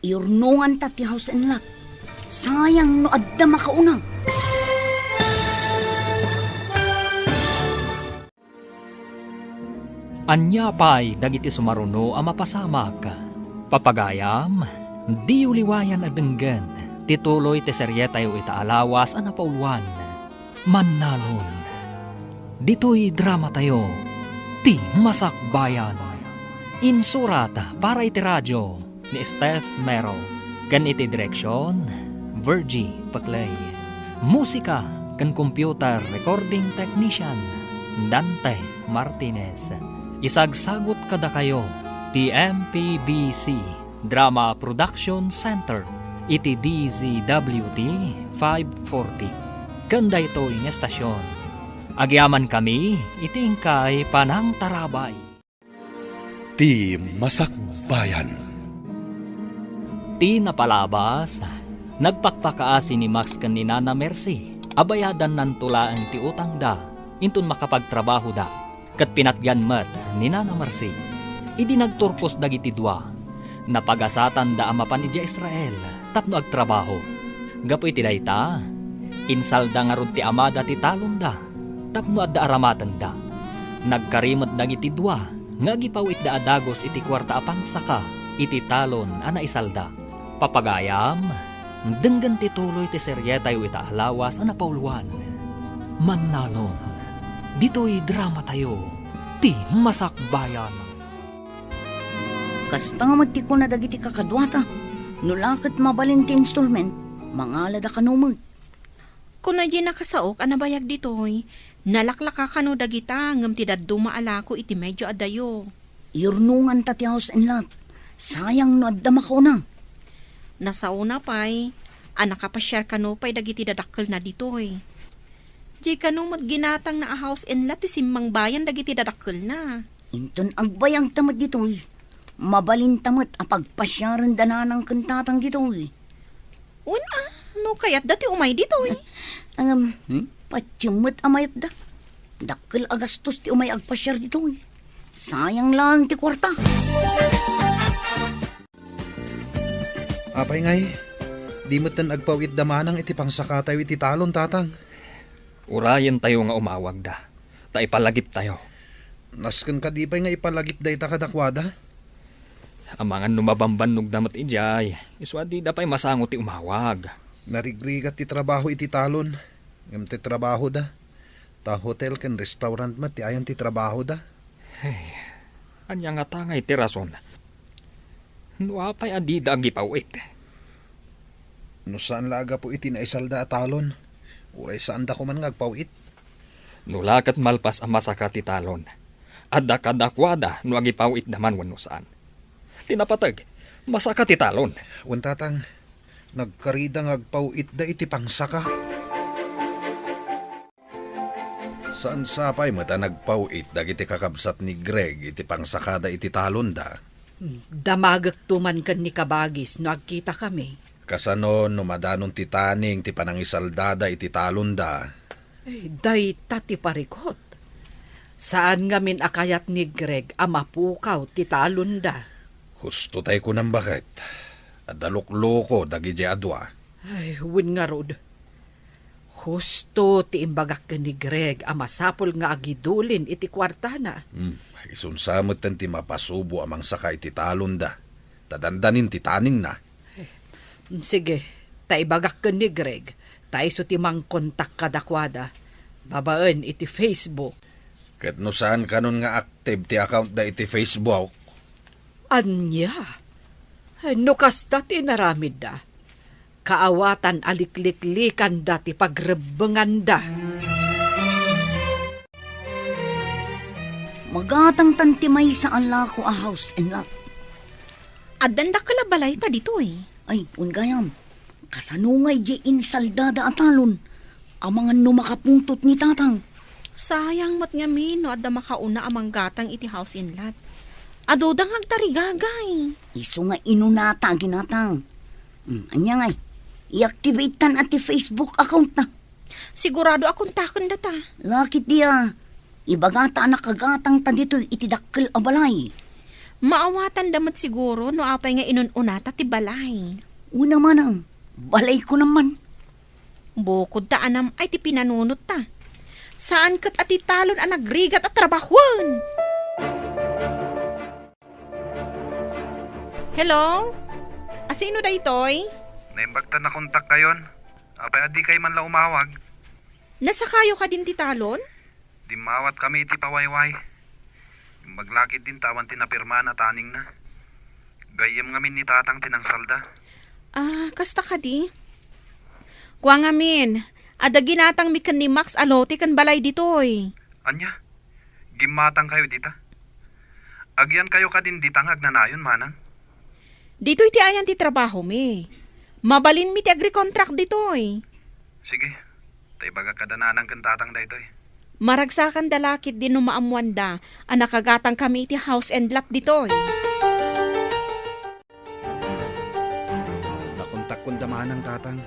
iurnungan ta ti house and lot. Sayang no adda makauna. Anya pay dagiti sumaruno a mapasamak. Papagayam, di uliwayan adenggan. Tituloy ti serye tayo itaalawas a napauluan. Mannalon. Dito'y drama tayo. Ti Masakbayan. Insurat para iti radyo ni Steph Mero. Kan iti direksyon, Virgie Paclay. Musika kan computer recording technician, Dante Martinez. Isagsagot kada kayo, ti MPBC Drama Production Center. iti DZWT 540. Kanda ito yung estasyon. Agyaman kami, itingkay panang tarabay. Ti Masakbayan. Ti napalabas, nagpakpakaasi ni Max kan ni Nana Mercy, abayadan nan tulaan ti utang da, intun makapagtrabaho da, kat pinatgan mat ni Nana Mercy. Idi nagturpos dagiti dua, napagasatan da amapan iti Israel, tapno agtrabaho. Gapoy ti dayta, insalda nga rod ti amada ti talon da, tapno adda aramatan da. Nagkarimot dagiti dua, nga gipawit da adagos iti kwarta apang saka, iti talon ana isalda. Papagayam, denggan ti tuloy ti seryeta yu ita alawas ana pauluan. Mannalon, dito'y drama tayo, ti Masakbayan. Kastamad ti ko na dagiti kakadwata. Nulakat mabalin ti installment, mangalada kanumag. Kung na di nakasaok, anabayag ditoy, nalaklaka ka no dagita, ngam ti daddo maalako iti medyo adayo. Irnungan ta ti house and lot. Sayang no adda mako na. Nasauna pa'y, anakapasyar ka no pa'y dagiti dadakkel na ditoy. Di ka no magginatang na a house and lot, ti simmang bayan dagiti dadakkel na. Inton agbayang tamad ditoy. Mabalin tamat apagpasyaran dananang kantatang ditoy. Una, no kayat dati umay ditoy. Patyamot amayat da. Dakkel agastos ti umay agpasyar ditoy. Sayang lang ti kwarta. Apay ngay, di mo tan agpawit damanang iti pangsakataw iti talon, tatang. Urayan tayo nga umawag da, ta ipalagip tayo. Nasken ka di pa'y nga ipalagip da ita kadakwada. Amangan numabambanog damat ijay, iswadi da pa'y masangot ti umawag. Narigrigat ti trabaho iti talon. Ngam ti trabaho da. Ta hotel ken restaurant mat ti ayan ti trabaho da. Anya nga tangay ti rason. Nuapay adi da agipawit. No saan laga po iti naisalda a talon. Uray saan da ko man ngagpawit. Nulakat malpas ang masaka ti talon. Adda kadakwada no agipawit naman wano saan. Tinapatag, masaka ti talon. Wan tatang, nagkarida ngagpawit da iti pangsaka. Saan sapay mata nagpawit dagiti kakabsat ni Greg iti pangsakada iti talon da. Damagak tuman kan ni Kabagis no agkita kami. Kasano no madanon ti taning ti panangisaldada iti talon da. Day tati parikot. Saan ngamin akayat ni Greg amapukaw ti talon da. Husto tay ko nang bakit. Adalok-loko dagiti adwa. Ay, win nga rod. Husto ti imbagak ka ni Greg amasapol nga agidulin iti kwarta na. Isunsamot tan ti mapasubo amang saka iti talon da. Tadandanin ti taning na. Sige, taibagak ka ni Greg. Taiso ti mang kontak kadakwada. Babaan iti Facebook. Ket no saan kanon nga active ti account da iti Facebook. Anya? No kasta ti naramid da. Kaawatan alikliklikan da ti pagrebengan da. Magatang tantimay sa ala ko a house and lot. Addan da kalabalay ta ditoy. Ay, ungayam. Kasanungay di insaldada atalon. Amangan no makapuntot ni tatang. Sayang mat nga min no adda makauna amang gatang iti house in lot. Adodang agtarigagay. Iso nga inunata ginatang. Anya ngay. I-activate tan at Facebook account na. Sigurado akong takon data. Lakit dia. Ibagata anak kagatang ta dito itidakkel a balay. Maawatan damat siguro no apay nga inununata ti balay. Una man ang balay ko naman. Bukod ta anam ay ti pinanunot ta. Saan kat ati talon ang nagrigat at trabahon? Hello? Asino da itoy? Naimbagta na kontak kayon. Apay adi kay man la umawag. Nasa kayo ka din ti talon? Dimawat kami iti pawayway. Maglakit din tawan tinapirma na taning na. Gayem ngamin ni tatang tinangsalda. Kasta ka di? Kwa ngamin, ada ginatang mikan ni Max alote kan balay ditoy. Anya? Gimatang kayo dita? Agyan kayo ka din ditang agnanayon manang? Ditoy ti ayan ti trabaho mi. Mabalin mi ti agri-contract ditoy. Sige, tay baga kadananang kantatang daytoy. Maragsakan dalakit din no maamuan da, anakagatang kami iti house and lot ditoy. Nakontak kong damanang tatang.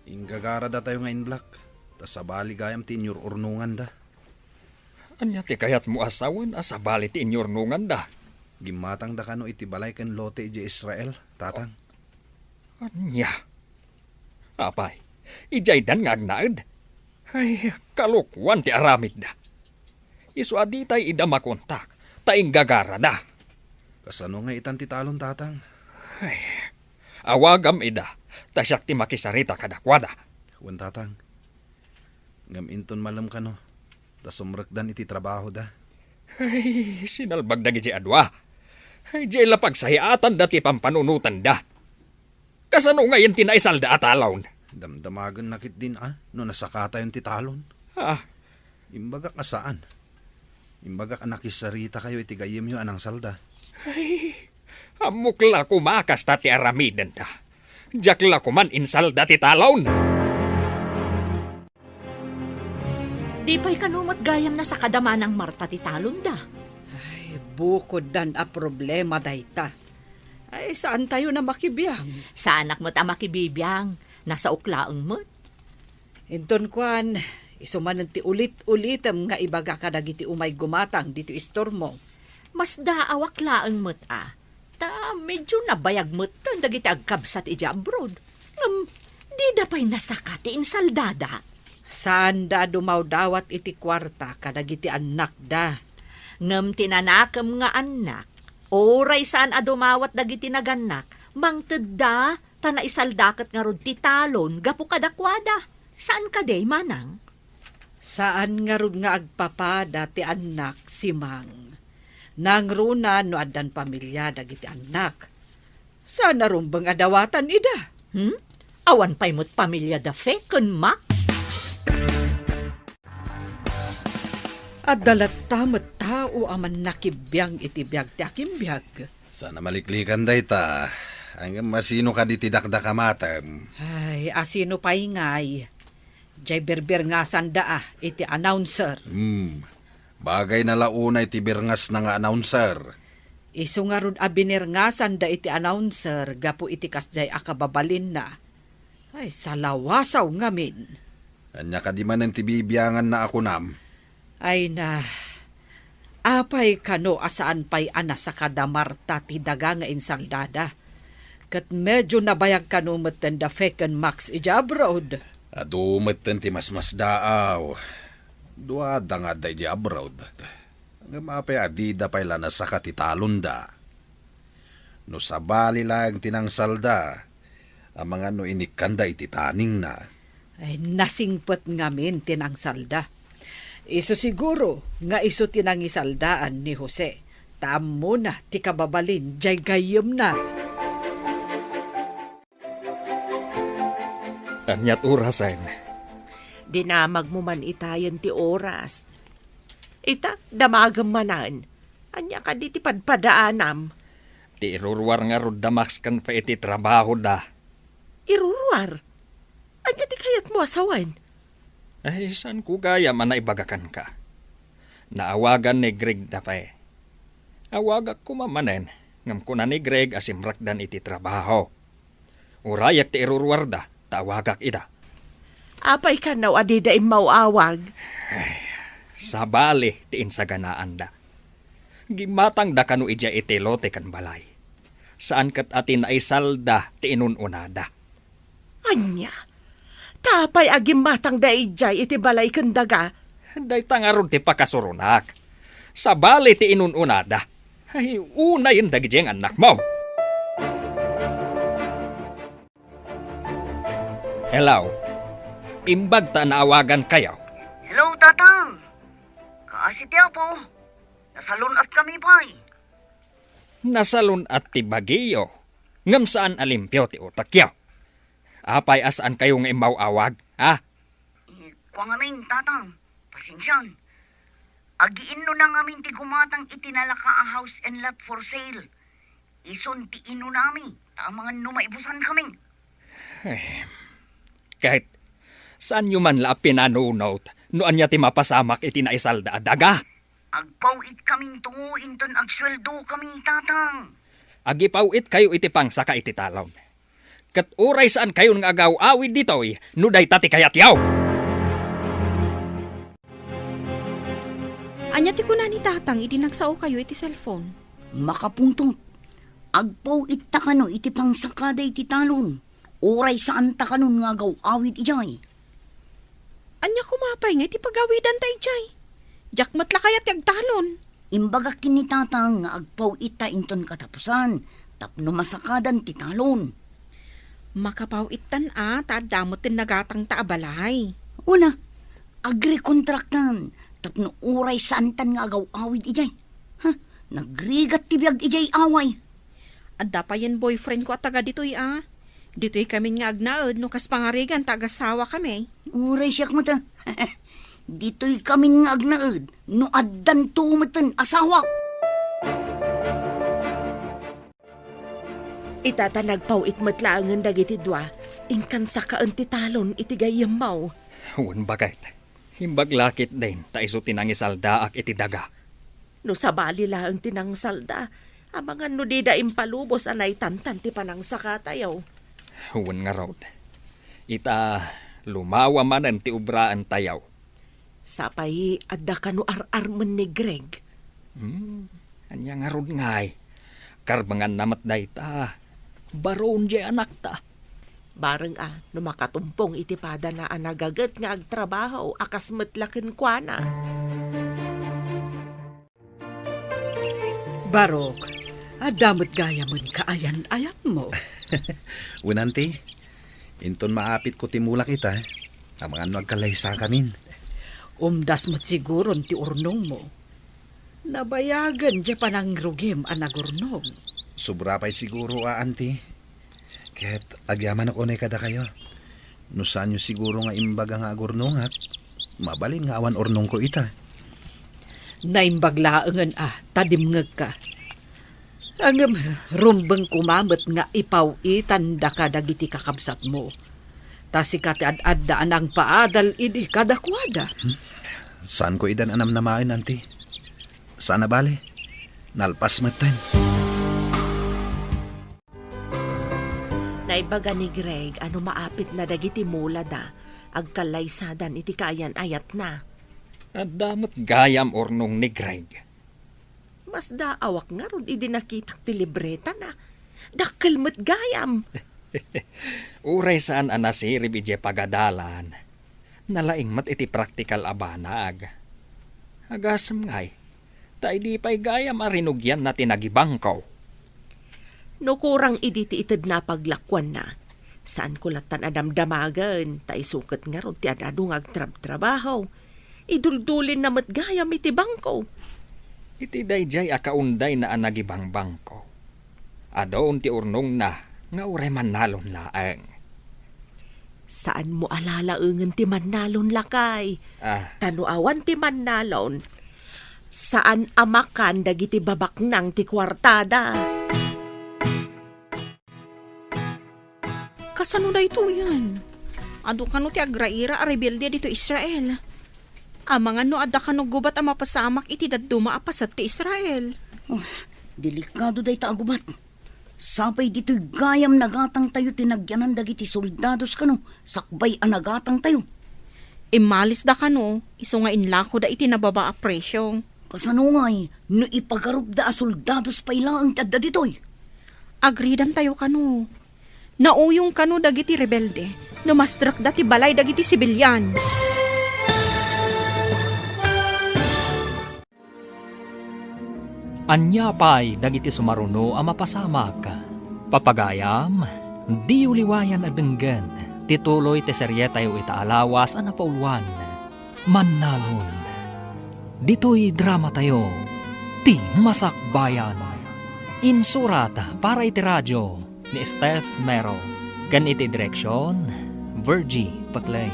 Inggagara da tayo nga in black. Tas sabali gayam tinyur urnungan da. Anya ti kayat mo asawan asabali ti inyornungan da. Gimatang da kano iti balay ken lote iti Israel, tatang. Anya. Apay, ijay dan nga agnaed. Ay, kalukwan ti aramid da. Isu aditay ida makontak, taing gagara da. Kasano nga itan ti talon, tatang? Ay, awagam ida, tasyak ti makisarita kadakwada. Wan, tatang. Ngam inton malam kano. Tas sumrekdan iti trabaho da. Ay, sinalbag da giti adwa. Ay, jay lapag sahiatan dati pampanunutan da. Kasano ngayon tinaisal da atalawn? Damdamagan nakit din no nasakata yung titalon. Ah, Imbagak asaan? Imbagak anakisarita kayo iti gayem yung anang salda. ay, amukla kumakas tati aramidan da. Jakla kuman insal dati talawn. Di pa'y kanumot gayam na sa kadamanang Marta ti talon da. Ay, bukod dan a problema dayta. Ay, saan tayo na makibiyang? Sa anak mo't ama kibibiyang, nasa uklaang mo't. Inton kwan, isumanan ti ulit-ulitem nga ibaga ka dagiti umay gumatang dito istormo. Mas daawak laang mo't Ta medyo nabayag mo't tan dagiti agkabsat iti abroad. Di da pa'y nasakati insaldada. Saan da dumaw dawat iti kwarta kadagiti anak da? Ngem tinanakam nga anak, oray saan adumawat dagiti naganak, mangted da, tana isaldakat nga rod ti talon, gapu kadakwada. Saan ka day, manang? Saan nga rod nga agpapada ti anak si Mang? Nangruna no adan pamilya dagiti anak. Saan na rumbang adawatan ida? Awan pa'y mo't pamilya da fekon, Max? At dalat tamat tao aman nakibiyang iti biyag ti akimbiyag. Sana maliklikan dayta. Hanggang masino ka di tidakda kamatam. Ay, asino pa ingay. Jay berber nga sanda iti announcer. Bagay na launa iti birngas na nga announcer. Isu nga rod abinir nga sanda iti announcer gapu iti kasjay akababalin na. Ay, salawasaw ngamin. Anya ka di man ang tibibiyangan na ako nam. Ay na, apay kano asaan pa'y anas sa kadamarta ti daga nga insaldada. Kat medyo nabayag kano matan da feken max ija abroad. Adumat ti mas daaw. Duada nga da ija abroad. Hanggang mapay adida pa'y lanas sa katitalon da. No sabali lang tinangsalda. Ang mga no inikanda iti taning na. Ay nasingpet ngamin tinangsalda. Iso siguro nga iso tinangisaldaan ni Jose. Tamo na ti kababalin jay gayem na. Anyat urasan. Dinamag mo man itayan ti oras. Ita, damagam manan. Anya ka di ti padpadaanam. Ti irurwar nga rod damax kan pa iti trabaho da. Iruruar. Anya ti kayat mo asawan. Ay, saan ko gaya man naibagakan ka? Naawagan ni Greg da pa eh. Awagak ko mamanen, ngam ko na ni Greg asimrakdan iti trabaho. Urayak ti irurwar da, tawagak ida. Apay ka naw adida imawawag. Sabali ti insaganaan da. Gimatang da kanu ija iti lote kan balay. Saan kat atin ay salda ti inununada. Anya, tapay agim matang daijay iti balay kandaga. Day tangarod ti pakasurunak. Sabali ti inununada. Ay, una yung dagijeng anak mo. Hello. Imbag ta naawagan kayo. Hello, tatang. Kaasitya po. Nasalun at kami pa'y. Nasalun at ti bagiyo. Ngam saan alimpyo ti utakyo. Apay asaan kayo nga imawawag, ha? Kwa ngamin, tatang. Pasensyan. Agiin no na ngamin ti gumatang itinalaka a house and lot for sale. Ison ti ino nami. Tamangan no maibusan kaming. Kahit saan nyo man la pinanunot, noan niya ti mapasamak iti naisalda daga. Agpawit kaming tungo inton agsweldo kaming tatang. Agipawit kayo iti pangsaka iti talon. Kat uray saan kayo nga agaw awid ditoy, nuday tati kayat yaw. Anya ti kuna ni tatang, iti nagsao kayo iti cellphone. Makapuntot. Agpawit ta kano iti pangsakada iti talon. Uray saan ta kanon nga agaw awid ijay. Anya kumapay nga iti pagawidan tayo jay. Jak matla kayat yagtalon. Imbaga kinitatang nga agpawit ta inton katapusan. Tapno masakadan ti talon. Makapawitan damot tin nagatang taabalay. Una, agri-kontraktan. Tapno uray santan nga agaw awid ijay. Nagrigat ti biyag ijay away. Adda pa yan boyfriend ko at taga dito'y Dito'y kami nga agnaod no kas pangarigan taga-sawa kami. Uray siyak mo ta. Dito'y kami nga agnaod. No addan tumatan asawa. Itatanagpawit matlaangan dagiti dua. Ingkan sa kaan ti talon iti gayam mau. Huwag bagayt. Himbag lakit din, taiso tinangisalda ak iti daga. No sabali lang tinang salda, amangan no di da impalubos anay tantan ti panang sakatayaw. Huwag nga raw. Ita lumawa manan ti ubraan tayaw. Sapay adda ka no ar-arman ni Greg. Anya nga rod ngay. Karbangan namat day ta. Baron di anak ta. Bareng no makatumpong itipada na anagagat nga agtrabaho akas matlakin kwa na. Barok, adamot gaya mon kaayan-ayat mo. Winanti, inton maapit ko timulak ita, ang mga nagkalaysa kamin. Umdas mo't siguro ti urnong mo. Nabayagan di pa ng rugim anagurnong. Sobra pa'y siguro, auntie. Kahit agyaman ako na kada kayo. Nusan nyo siguro nga imbaga nga agurnong at mabalin nga awan ornong ko ita. Naimbaglaangan tadimngag ka. Angam rumbeng kumamot nga ipawitan da ka dagiti kakabsat mo. Tasikat ad-addaan ang paadal idi kadakwada. Saan ko idan anam na main, auntie? Saan na bale? Nalpas matan. Naibaga ni Greg ano maapit na dagiti mula da, agkalaysadan iti kayan ayat na. At damot gayam ornong ni Greg. Mas daawak nga ron idi nakitak ti libreta na. Dakkel mo't gayam. Uray saan anasirib ije pagadalan. Nalaing mat iti praktikal abanag. Agasam ngay. Ta di pa'y gayam arinugyan na tinagibangkaw. No kurang idi ti ited na paglakwan na. Saan ko latan adamdamagan, ta isukat nga ron ti adadong agtrab-trabaho. Iduldulin na matgayam iti bangko. Iti dayjay akaunday na anagibang bangko. Adoon ti urnong na, nga uray manalon laeng. Saan mo alalaengen ti mannalon lakay? Tanuawan ti mannalon. Saan amakan dagiti babaknang ti kwartada? Kasano na ito yan? Ado ka no ti agraira a rebelde dito Israel. Amangan no adda ka no gubat ang mapasamak iti daduma apasat ti Israel. Delikado day ta agubat. Sapay dito'y gayam nagatang tayo tinagyanan dagiti soldados kano. Sakbay anagatang tayo. Imalis da ka no, iso nga inlako da iti nababa a presyo. Kasano ngay, no ipagarup da a soldados pa ilang tadda dito'y. Agridan tayo ka no. Nauyong ka no dagiti rebelde. Numastrak da ti balay dagiti sibilyan. Anya pa'y dagiti sumaruno a mapasamak. Papagayam, di uliwayan adenggan. Tituloy te seryetayo itaalawas a napauluan. Mannalon. Dito'y drama tayo. Ti Masakbayan. Insurat para iti radyo ni Steph Mero. Kan iti direksyon, Virgie Paclay.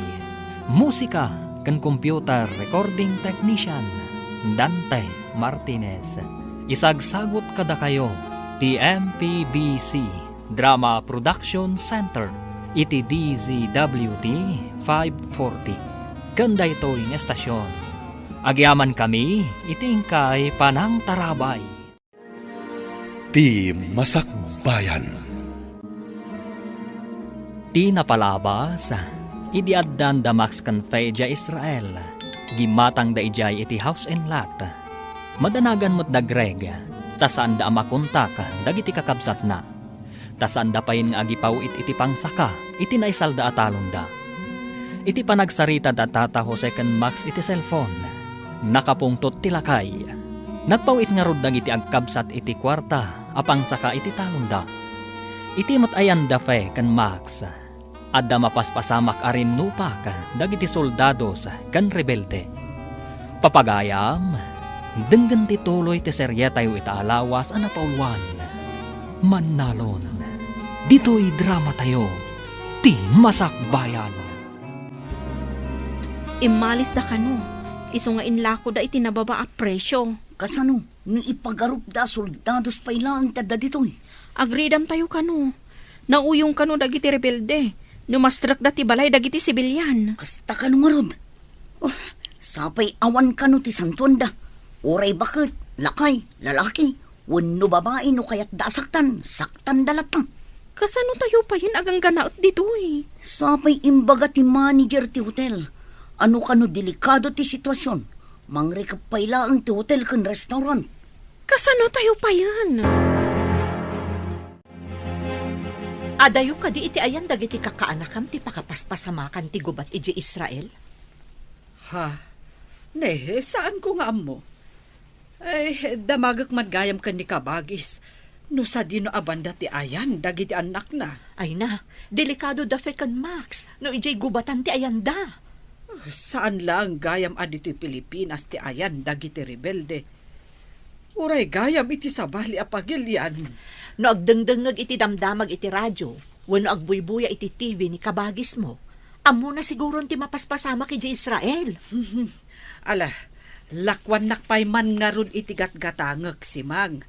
Musika kan computer recording technician, Dante Martinez. Isagsagot kada kayo, TMPBC Drama Production Center, iti DZWT 540. Ganda ito yung estasyon. Agyaman kami, itingkay panang tarabay. Ti Masakbayan. Ti napalabas, idiaddan da Max Canfeja Israel, gimatang da ijay iti house and lot. Madanagan mo't da Greg, tasaan da amakontak, dagiti kakabsat na. Tasaan da payin nga agipawit iti pangsaka, iti naisal da atalon da. Iti panagsarita da tata Jose ken Max iti cellphone. Nakapungtot tilakay. Nagpawit nga rod iti agkabsat iti kwarta, apang saka iti talunda. Iti matayan da fe kan Max. Adda mapaspasamak arin nupak, dagiti soldados kan rebelde. Papagayam, denggan ti tuloy ti serye tayo itaalawas ana paulwan. Mannalon, dito'y drama tayo, ti Masakbayan. Imalis da kano. Iso nga inlako da iti nababa a presyo. Kasano, ni ipagarup da soldados pa ilang tada ditoy. Agridam tayo kano. Nauyong kano dagiti rebelde. Numastrak da ti balay dagiti sibilyan. Kasta ka nga rod. Oh, sapay awan ka no ti santuanda. Oray bakit, lakay, lalaki, wano babae no kayat da saktan dalatang. Kasano tayo pa yun agang ganaot dito eh. Sapay imbaga ti manager ti hotel. Ano ka no delikado ti sitwasyon. Mangrekap pa ilaan ti hotel kan restaurant. Kasano tayo pa yan? Adayo ka di iti ayan dagiti kakaanakam ti pakapaspasamakan ti gubat iti Israel? Ha? Nehe, saan ko nga amo? Ay, damagak madgayam ka ni kabagis. No sa dino abanda ti ayan, dagiti anak na. Ay na, delikado da fe kan Max, no ijay gubatan ti ayan da. Saan lang gayam adito Pilipinas ti ayan, dagiti rebelde. Uray gayam iti sabali apagilyan. No agdengdengag iti damdamag iti radyo, wano agbuybuya iti TV ni kabagis mo, amo na siguron ti mapaspasamak iti Israel. Ala, lakwan nakpay man nga ron iti gatgatangag si Mang.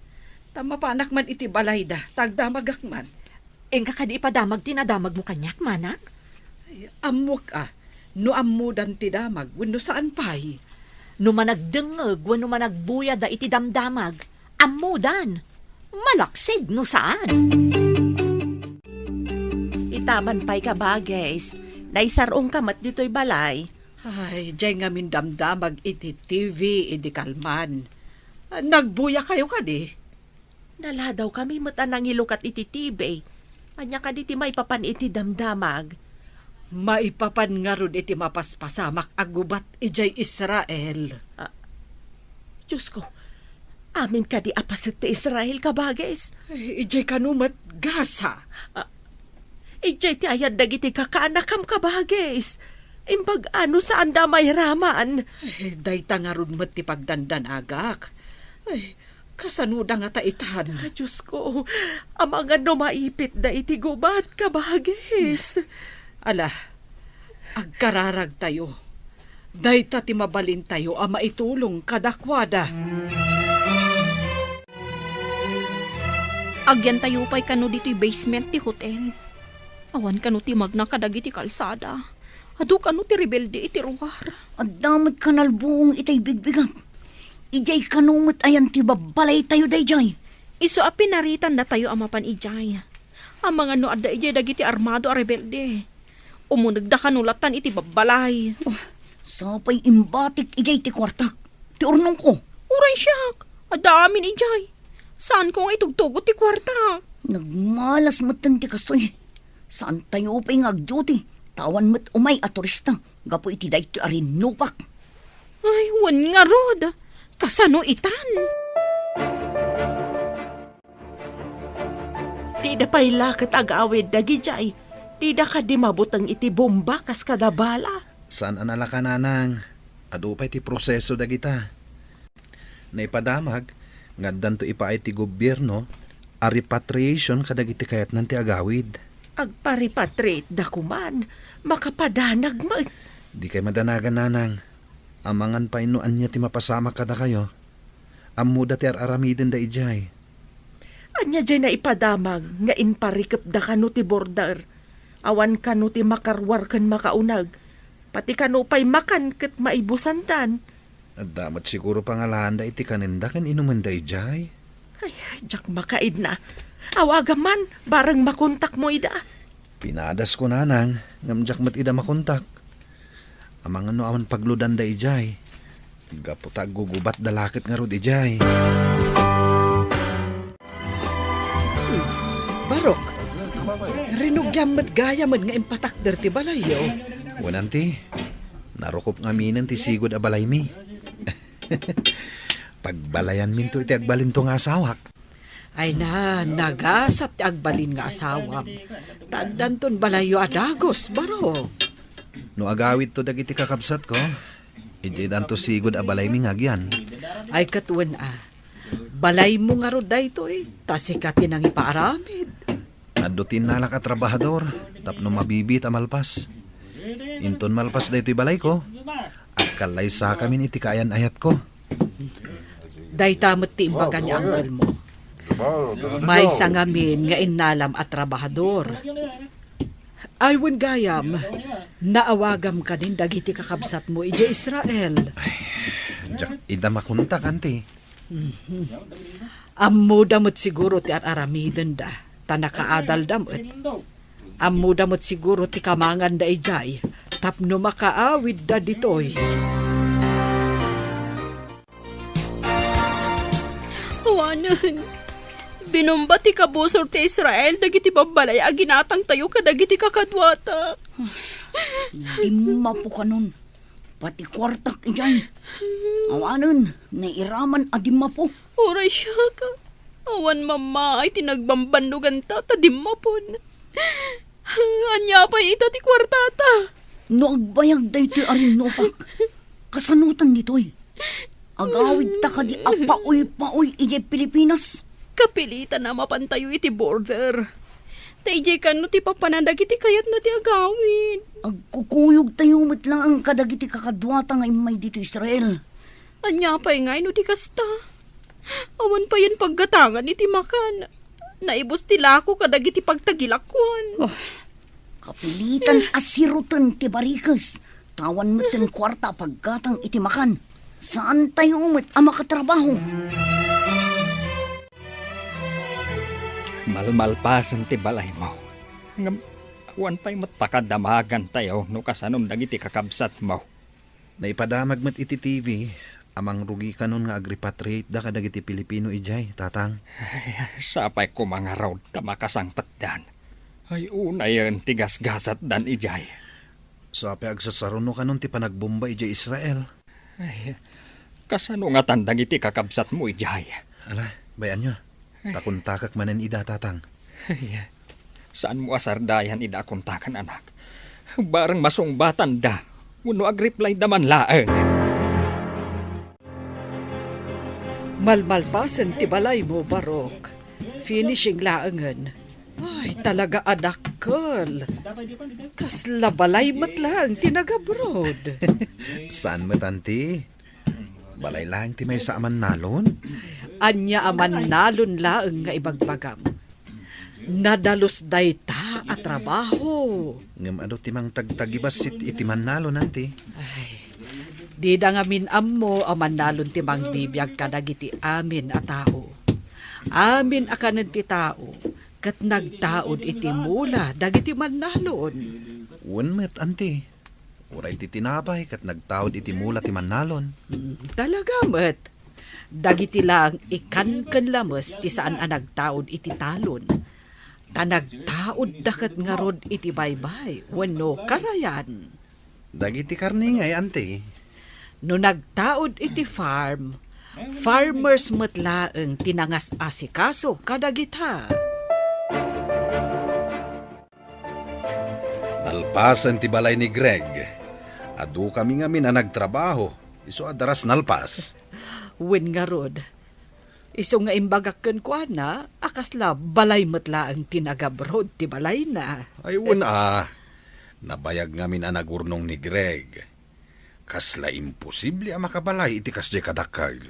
Tamapanak man iti balayda, tagdamagak man. Engka kadi ipadamag tinadamag mo kanyak, manang? Ay, amok no amudan ti damag, wano saan pay. No managdengeg, wano managbuya da iti damdamag, amudan. Malaksid no saan? Itaman pa'y kabagis. Naisarong kamat dito'y balay. Ay, dyan nga min damdamag iti TV, iti kalman. Nagbuya kayo kadi. Nala daw kami matanang ilukat iti TV. Anya ka diti may papan iti damdamag. Maipapan nga ron iti mapaspasamak agubat ijay Israel. Diyos ko, amin ka di apasit ti Israel kabagis. Ay, ijay kanumat gasa. Ijay ti ayan dagiti kakaanakam kabagis. Imbag ano saan da may raman. Ay, dayta nga ron mat ti pagdandanagak. Ay, kasanuda nga taitan. Diyos ko, amang ano maipit da iti gubat kabagis. Ala, agkararag tayo. Dayta ti mabalin tayo ama itulong kadakwada. Agyan tayo pa'y kano dito'y basement ti hotel. Awan kano ti magna kadagiti kalsada. Adu kano ti rebelde iti ruwar. Adamot kanal buong itay bigbigan. Ijay kanumot ayan ti babalay tayo dayjay. Iso a pinaritan na tayo amapan ijay. Ang mga no adda ijay dagiti armado a rebelde. Umunag da kanulatan iti babalay. Oh, sapay imbatik ijay ti kwartak. Ti urnong ko. Uray siyak. Adamin ijay. Saan ko nga itugtugot ti kwarta? Nagmalas matan ti kastoy. Saan tayo pa'y ngag-duty? Tawan mo't umay a turista. Gapo iti dayto arin nupak. Ay, wan nga rod. Kasano itan? Di da pa'y lakat agawid dagi jay. Di da ka di mabutang iti bomba kas kadabala. Saan anala ka nanang? Adupay ti proseso dagita. Naipadamag, ngaddan to ipaay ti gobyerno, a repatriation kadagiti kayat nanti agawid. Agparipatrate da kuman, makapadanag mo. Di kay madanagan nanang. Amangan pa inuan niya ti mapasama kada kayo. Amuda ti aramiden da ijay. Anya dyan na ipadamag nga inparikap da kanu ti border. Awan kanu ti makarwar kan makaunag. Pati kanu pa'y makan kat maibusantan. At damat siguro pangalanda iti kaninda kan inuman da ijay. Ay, jak makaid na. Awaga man, barang makontak mo ida. Pinadas ko nanang, ngamjak mat ida makontak. Amang ano awan pagludan da ijay. Gaputag gugubat dalakit nga rod ijay. Barok, rinugyamat gayaman nga impatakder ti balayo. Wananti, narukop nga minan ti sigod a balay mi. Pagbalayan min to iti agbalin to nga asawak. Ay na, nagasat ti agbalin nga asawam. Tandan ton balayo adagos, Barok. No agawid to dagiti kakabsat ko, iti danto sigod a balay mi ngagyan. Ay katuan balay mo nga rod dayto tasikatin ang ipaaramid. Adutin nala ka trabahador, tapno mabibit a malpas. Inton malpas dayto balay ko, akkalay sa kami iti kayan ayat ko. Day tamot ti imbaga ni uncle mo. May sangamin nga inalam at trabahador. Aywan gayam, naawagam ka din dagiti kakabsat mo ije Israel. Jak ida makunta kanti. Ammo damot siguro ti aramiden da, tanakaadal damot. Ammo damot siguro ti kamangan da ijay, tapno makaawid da ditoy. Awanan, binomba ti kabusor ti Israel dagiti babalay a ginatang tayo kadagiti kakadwata. Di mapo ka nun. Pati kwartak ijay. Awanan, nairaman adim mapo. Oray siya ka. Awan mama ay tinagbambandugan ta tadimapon. Anya pa ita ti kwartata. No agbayag dayto arinopak. Kasanutan ditoy. Agawid ta ka di apaoy-paoy ije Pilipinas. Kapilitan na mapantayo iti border. Taijay ka no ti papanandag iti kayat na ti agawin. Agkukuyog tayo met lang ang kadagiti kakadwata nga imay dito Israel. Anya pa ngay no ti kasta. Awan pa yan paggatangan iti makan. Naibos ti lako kadagiti pagtagilakwan. Kapilitan asirutan ti barikas. Tawan met ten kwarta paggatang iti makan. Saan tayo met ang makatrabaho? Malmalpasan ti balay mo. Ngam, awan pa'y matpakadamagan tayo no kasanom dagiti kakabsat mo. Naipadamag mat iti TV, amang rugi kanon nga agrepatriate da kadagiti Pilipino ijay, tatang. Sapay ko mga raw ta makasangpat dan. Ay una yan tigasgasat dan ijay. So ape agsasaruno kanon ti panagbomba ijay Israel. Ay, kasano nga tandang iti kakabsat mo ijay. Ala, bayan nyo. Takuntakak manen ida, tatang. Ay, saan mo asardayan ida kontakan anak? Barang masungbatan da. Uno agreply daman laeng. Malmalpasan ti balay mo, Barok. Finishing laangan. Ay, talaga adakkel. Kasla balay matlang tinagabrod. Saan mo, tanti? Balay lang ti may sa aman nalon? Anya aman nalon laeng nga ibagbagam. Nadalos dayta at trabaho. Ngam ado timang tagtagibas iti man nalon, nanti. Ay, di da ngamin ammo aman nalon timang bibiyag kadagiti amin a tao. Amin akanan ti tao, kat nagtaod iti mula dagiti man nalon. Unmet, anti. Uray ti tinapay kat nagtaod iti mula ti man nalon. Talaga met. Dagiti lang ikan lamas ti saan a nagtaod iti talon. Ta nagtaod dakat nga rod iti baybay, wano karayan. Dagiti karni ngay, anti. No nagtaod iti farm, farmers matlaeng tinangas asikaso kadagita. Nalpasan ti balay ni Greg. Adu kami nga min nagtrabaho. Iso adaras nalpas. Wen nga rod. Iso nga imbagakken ko na, akasla balay matla ang tinagabrod ti balay na. Ay nabayag nga min nagurnong ni Greg. Kasla imposible ang makabalay iti kasjay kadakal.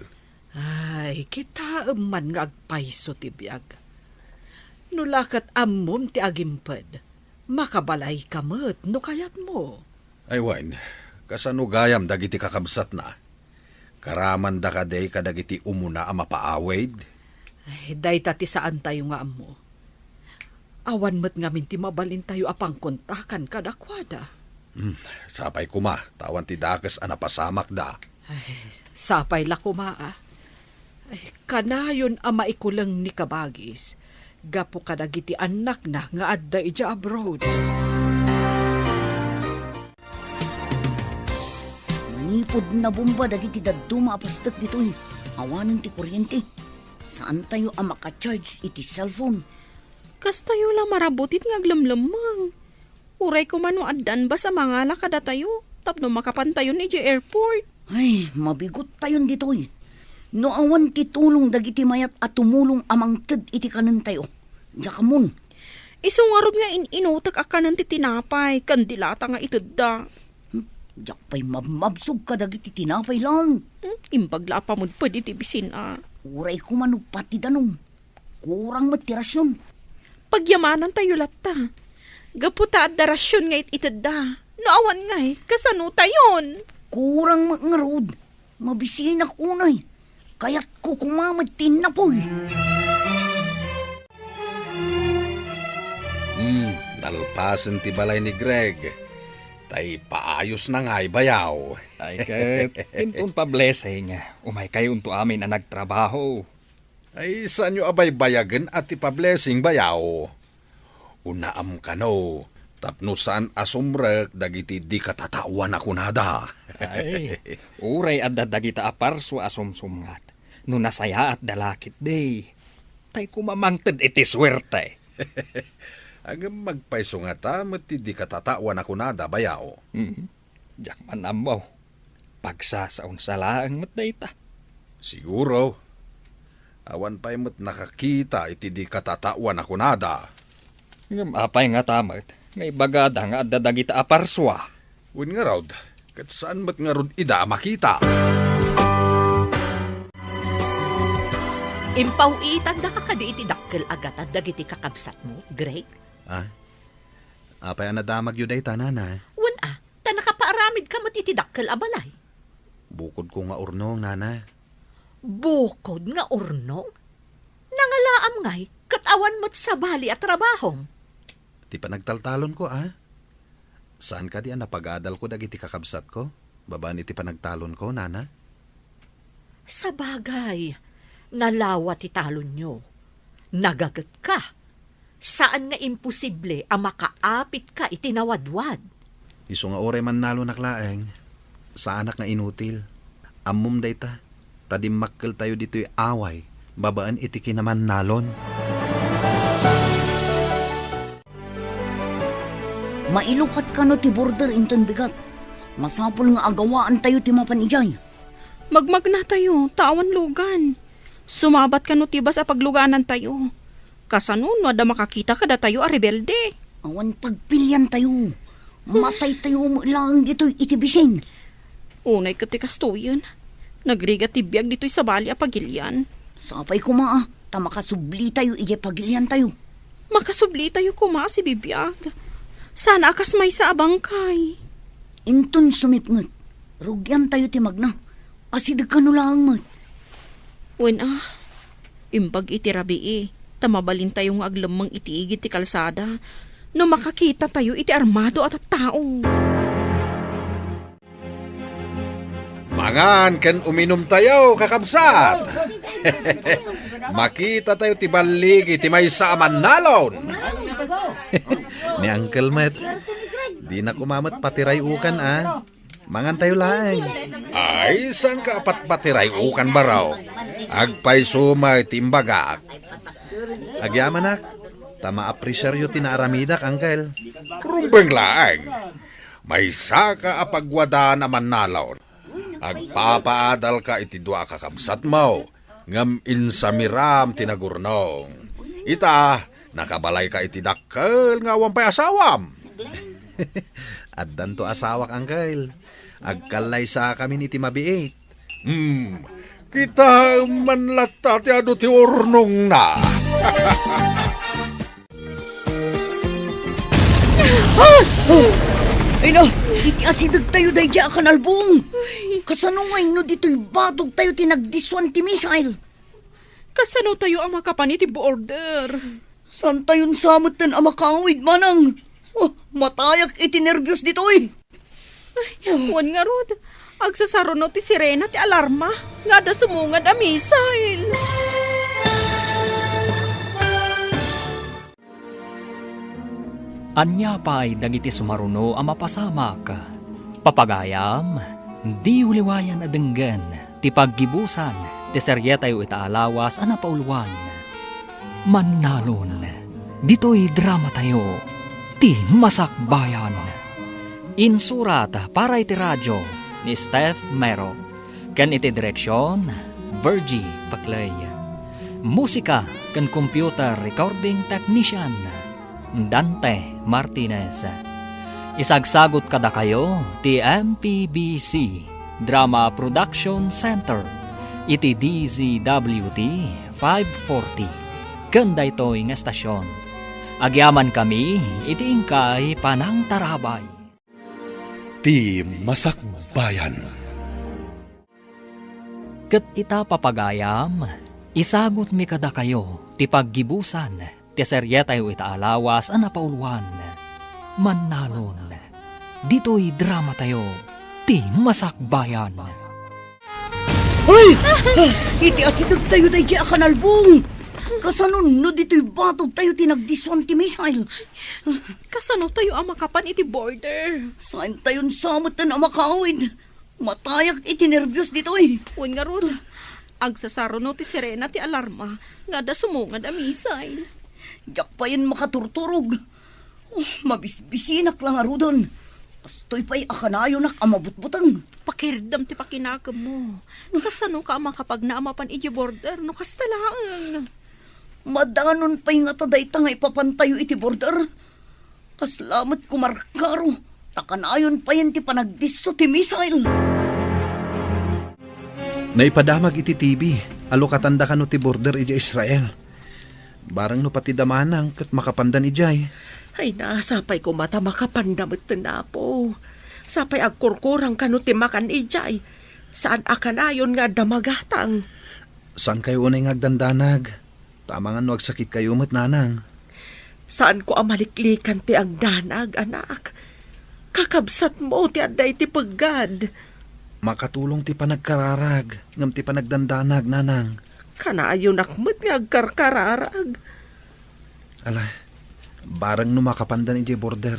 Ay, kita man nga agpaiso ti biyag. Nulakat ammom ti agimped. Makabalay ka met, no kayat mo. Ay wan, kasano gayam dagiti kakabsat na. Karaman da kaday kadagiti umuna a mapaawid. Ay, day tati saan tayo nga ammo. Awan met ngamin ti mabalin tayo apang kontakan kadakwada. Sapay kuma, tawan ti dakas a napasamak da. Ay, sapay la kumaa. Ay, kanayon ang maikulang ni Kabagis. Gapo kadagiti anak na nga adda ija abroad. Manipod na bomba dagiti dadto maapastak ditoy. Awanan ti kuryente. Saan tayo ang makacharge iti cellphone? Kas tayo lang marabutit nga aglamlamang. Uray ko man addan ba sa mga lakada tayo? Tapno makapantayon ni airport. Ay, mabigot tayon ditoy. No awan ti tulong dagiti mayat at tumulong amang ted iti kanan tayo. Jakamon. Isungarod nga inutak akanan ti tinapay, kandilata nga itudda. Jakpay mabsog ka dagiti tinapay lang. Imbagla pa mo pwede ti bisin Uray ko manupati danong. Kurang matirasyon. Pagyamanan tayo latta. Gaputa at darasyon nga itudda. Naawan nga kasano tayon? Kurang mangarod. Mabisin ako unay. Kaya't ko kumamatin na po. Nalpasan ti balay ni Greg. Tay paayos na nga'y bayaw. Ay ket, intun pa blessing. Umay kayo unto amin na nagtrabaho. Ay saan nyo abay bayagan at ipa-blessing bayaw? Unaam ka no. Tapno saan asumrek dagiti di katatawan ako nada. Ay, uray at dadagita aparso asumsumngat. No nasaya at dalakit day. Tay kumamangted iti swerte. Agam magpaiso nga ta, mati di katatawan ako nada bayaw. Diyak man amaw. Pagsasaon sa laang matday ta. Siguro. Awan pa'y mat nakakita iti di katatawan ako nada. Ngam apay nga tamat. Ngay bagada nga at dadagita aparswa. Win nga raw, kat saan mat nga rod ida makita? Impawitan da ka kadi iti dakkel agat at dagiti kakabsat mo, Greg? Apay anadamag yun ay tanana. Wan ta nakapaaramid ka iti dakkel abalay. Bukod ko nga urnong, nana. Bukod nga urnong? Nangalaam ngay, katawan mo't sa bali at trabahong. Ti pa nagtaltalon ko, Saan ka di napag-adal ko dagiti kakabsat ko? Babaan iti panagtalon ko, nana? Sa bagay, nalawa ti talon nyo. Nagagat ka. Saan nga imposible ang makaapit ka itinawadwad? Iso nga oray man nalo naklaeng. Sa anak nga inutil. Ammum day ta. Tadimakkel tayo dito'y away. Babaan iti kinaman nalon. Mailukat ka no ti border inton bigat. Masapol nga agawaan tayo ti mapanijay. Magmagna tayo, tawan lugan. Sumabat ka no tibas a pagluganan tayo. Kasano no da makakita kada tayo a rebelde. Awan pagpilyan tayo. Matay tayo mo lang dito'y itibisin. Unay katikas to yun. Nagrigat tibiyag dito'y sa bali a pagilyan. Sapay kumaa, ta makasubli tayo ije pagilyan tayo. Makasubli tayo kuma si bibiyag. Sana akas may sa abangkay. Inton sumipngat. Rugyan tayo ti magna. Asidag ka no lang mat. Wen imbag iti rabi tamabalin tayo nga aglamang itiigit ti kalsada. No makakita tayo iti armado at tao. Mangan ken uminom tayo, kakabsat. Makita tayo ti balig iti may sa nalon. Ni Uncle Matt, di na kumamat patiray ukan, Mangan tayo lang. Ay, saan ka apat patiray ukan baraw? Agpay sumay timbagak. Agyaman nak, tama apresyaryo tinaaramidak, Uncle. Rumbeng laeng. May saka apagwada naman nalon. Agpapaadal ka iti dua kakabsat mo. Ngam insamiram tinagurnong. Ita, nakabalay ka iti dakkel nga wampay asawam. Addan to asawak, Uncle. Agkalay sa kami ni Timabiit. Kita manlata ti ado ti urnong na. Ay na, iti asidag tayo dahi di akanalbong. Kasanungay no dito'y batog tayo tinagdiswan ti misail. Kasano tayo ang makapaniti border? San tayon samot tan amakawid manang? Oh, matayak iti nervyos dito'y. Wan nga rod. Agsasaruno ti sirena ti alarma. Nga da sumungad a missile. Anya pa'y dagiti sumaruno ang mapasamak. Papagayam, di uliwayan adenggan, ti paggibusan, ti seryetayo itaalawas ang napauluan. Mannalon, dito'y drama tayo, ti masakbayan. Insurat para iti radyo ni Steph Mero. Kan iti direksyon, Virgie Paclay. Musika kan computer recording technician, Dante Martinez. Isagsagot kada kayo ti MPBC Drama Production Center iti DZWT 540 kanda ito'y nga estasyon. Agyaman kami iti ingkay panang tarabay. Ti Masakbayan. Ket ita papagayam, isagot mi kada kayo ti paggibusan ti seryetayo itaalawas ang napauluan. Mannalon, dito'y drama tayo, ti masakbayan. Ay! Iti asidag tayo dahi di akanalbong. Kasanon no dito'y batog tayo tinagdiswan ti misail. Kasano tayo ang makapan iti border? Saan tayon samot tan amakawid? Matayak iti nervyos dito'y. Wan nga rod. Agsasaruno ti sirena ti alarma. Nga da sumungad a missile. Diyak pa yan makaturturog. Oh, mabisbisinak lang arudon. Astoy pa'y akanayo nak amabutbutang. Pakirdam ti pakinakam mo. Kasano ka ang makapag naamapan iti border no kastalaang. Madanon pa'y nga taday tangay papantayo iti border. Kaslamat kumarkaro. Takanayon pa yan ti panagdisto ti misail. Naipadamag iti TV, alo katanda ka no ti border iti Israel. Barang no pati damanang kat makapandan ijay. Ay nasapay ko mata makapandamit na po. Sapay agkurkurang kano ti makan ijay. Saan akanayon nga damagatang. Saan kayo unay ngagdandanag? Tama nga no agsakit kayo mat nanang. Saan ko amaliklikan ti agdanag, anak? Kakabsat mo ti aday ti paggad. Makatulong ti panagkararag, ngam ti panagdandanag nanang. Kanayon akmet nga agkarkararag. Alay, barang no makapandan ijay border.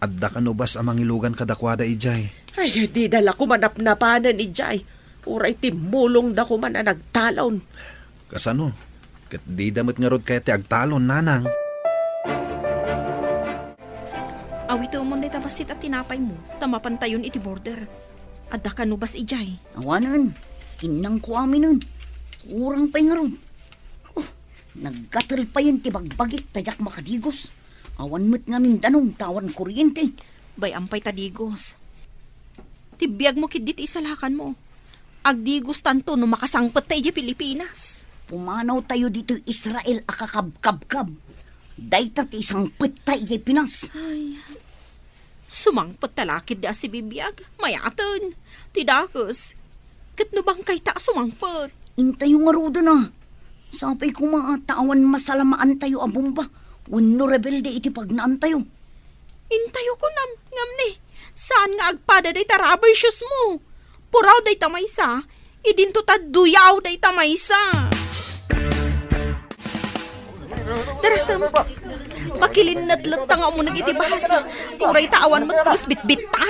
Adda ka no bas amang ilugan kadakwada ijay. Ay, di dala ko manapnapanan ijay. Uray timulong da ko man na nagtalon. Kasano? Kat di damot nga rod kaya ti agtalon nanang. Awito mo na tabasit at tinapay mo. Tamapantayon iti border. Adda ka no bas ijay. Awanan, inang ko amin nun. Urang pa'y nga ron. Oh, naggatal pa yun ti bagbagik tayak makadigos. Awan mo't nga Mindanong tawan kuryente. Bay ampay tadigos. Tibiyag mo kidit isalakan mo. Agdigos tanto no makasangpet tayo di Pilipinas. Pumanaw tayo dito Israel akakabkabkab. Dayta ti isang petay di Pinas. Sumangpet talakid da si bibiyag. Mayatan. Tidakos. Kat no bang kay ta sumangpet? Intayo nga ruda na. Sapay ko mga tawan masalamaan tayo a bomba. Wano rebelde iti pagnaan tayo. Intayo ko ngam ni. Saan nga agpada day tarabay shoes mo? Puraw day tamaysa. Idinto ta duyaw day tamaysa. Darasam. Bakilin nadlat ta nga mo nagitibahas. Puray tawan mo't plus bitbit ta.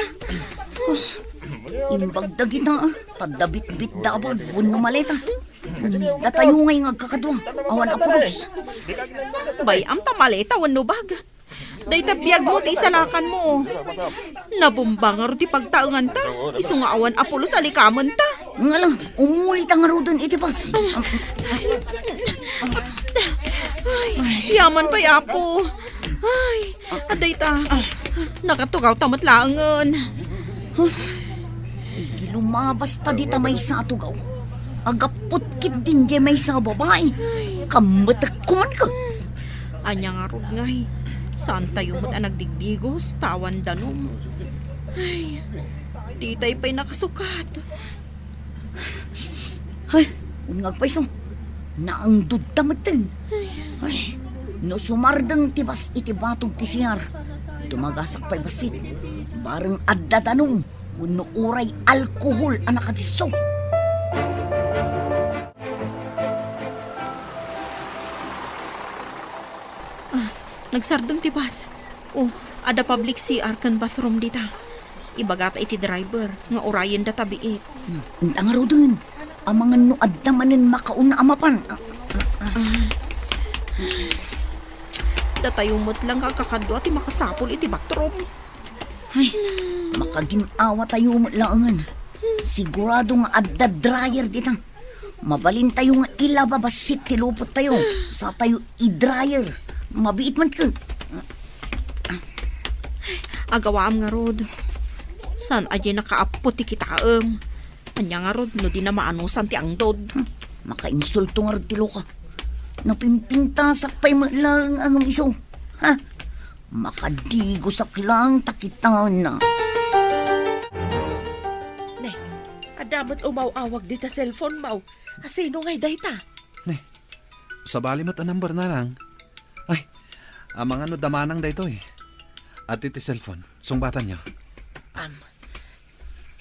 Imbagda kita padabit-bit dabag wano maleta. Datayo ngay ngagkakadwa. Awan apulos. Bay am tamaleta wano bag. Day tabiyag mo ti isalakan mo. Nabumbangar ti pagtaengan ta. Isu nga awan apulos alikaman ta. Nga lang, umulit ang arudon itipas. Yaman pa yapo. Ay, aday ta. Nakatugaw tamat laangan. Igi lumabas ta di ta may sa atugaw. Agapot kid din di may sa babae. Kamatak kuman ka. Anya nga rod ngay. Saan tayo mo't ang nagdigdigos, tawan danom. Ay, di tayo pa'y nakasukat. Ay, ungag pa iso. Naangdod tamatin. Ay, no sumardang tibas iti batog ti siyar. Dumagasak pa'y basit. Barang addadanong. Uno uray alkohol ang nakatiso. Nagsardang tibas. Oh, ada public CR kan bathroom dita. Ibagata iti driver, nga orayan da tabiit. Ang nga din. Ang mga nuad namanin makauna amapan. Datayo mo't lang kakakadwa ti makasapol iti bathroom. Ay, makaginawa tayo laangan. Sigurado nga adda dryer dita. Mabalin tayo nga ilababasit ti lupot tayo. Sa tayo i-dryer. Mabiit man ka. Agawaam nga rod. San aje nakaapot ti kitaam. Anya nga rod, no di na maanusan ti angdod. Maka-insulto nga rod ti loka. Napimpintasak pa'y lang ang iso. Ha? Makadigosak lang takitan na. Ne, adamot umaw-awag di ta cellphone maw. Asino ngay dayta? Sa bali mo't ang number na lang. Ay, ang mga no damanang da ito eh. At iti cellphone, sungbatan niyo.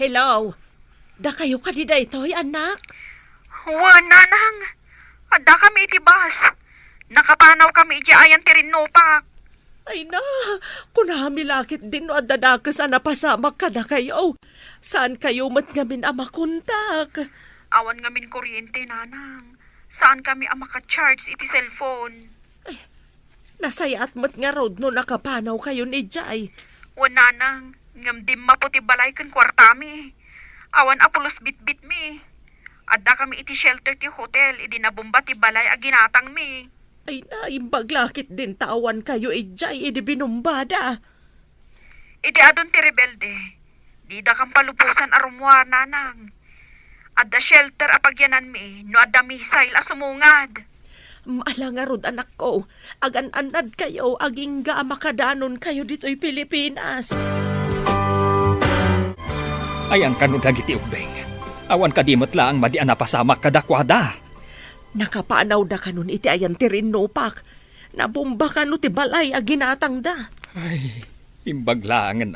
Hello? Da kayo ka di daytoy, anak? Nanang. Ada kami iti bus. Nakapanaw kami iti ayan ti Rinnopak. Ay na, kunami lakit din no adadakas na pasamak ka na kayo. Saan kayo mat ngamin amakontak? Awan ngamin kuryente, nanang. Saan kami ang maka-charge iti cellphone? Nasayat mat nga road no nakapanaw kayo ni Jay. Nanang. Ngam dim maputi balay kan kwartami. Awan apulos bit-bit mi. Ada kami iti shelter ti hotel. Idi nabumba ti balay a ginatang mi. Ay na, imbaglakit din tawan kayo Jay, idi binumbada. Idi adon ti rebelde. Di da kang palupusan arumwa, nanang. Ada shelter apagyanan mi. No ada misail a sumungad. Maala nga rod anak ko, agan-anad kayo, aging ga makadanon kayo dito'y Pilipinas. Ayan ka no dagiti ubeng. Awan kadimot lang madi anapasamak kadakwada. Nakapanaw da kanon iti ayan ti Rinnopak. Nabumba ka no ti balay a ginatang da. Ay, imbaglangan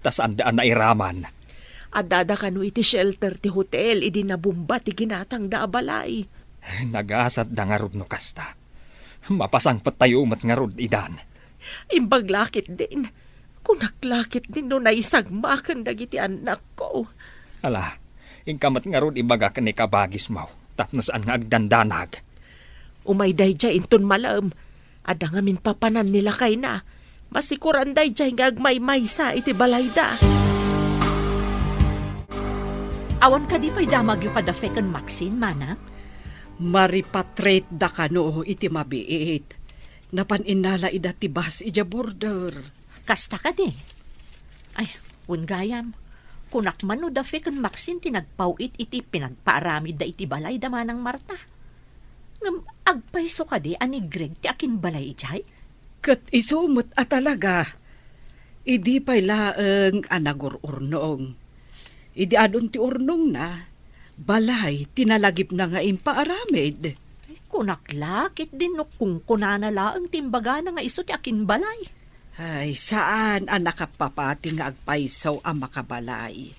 tas andaan na iraman. Adada ka no iti shelter ti hotel, idi nabumba ti ginatang da balay. Nagasat da nga rod no kasta. Mapasangpat tayo umat nga rod idan. Imbaglakit din. Kunaklakit din no naisagmakan dagiti anak ko. Ala, ingkamat nga rod ibaga ka ni kabagis maw. Tapnos ang nga agdandanag. Umay dayjay inton malam. Ada nga min papanan nila kay na. Masikuran dayjay nga agmay-maysa iti balayda. Awan ka di pa'y damag yung kada feken Maxine, mana? Maripatrate da kano iti mabiit. Napaninala ida tibas ija border. Kasta ka di. Ay, gayam. Kunak man no da feken Maxine tinagpawit iti pinagpaaramid da iti balay da manang Marta. Ngam agpaiso ka di ani Greg ti akin balay ijay? Kat isumot talaga. Idi pa'y laeng anagururnong. Idi adon ti urnong na. Balay, tinalagip na nga impaaramid. Kunaklakit din no kung kunanala ang timbaga na nga iso ti akin balay. Ay, saan ang nakapapati nga agpaisaw ang makabalay?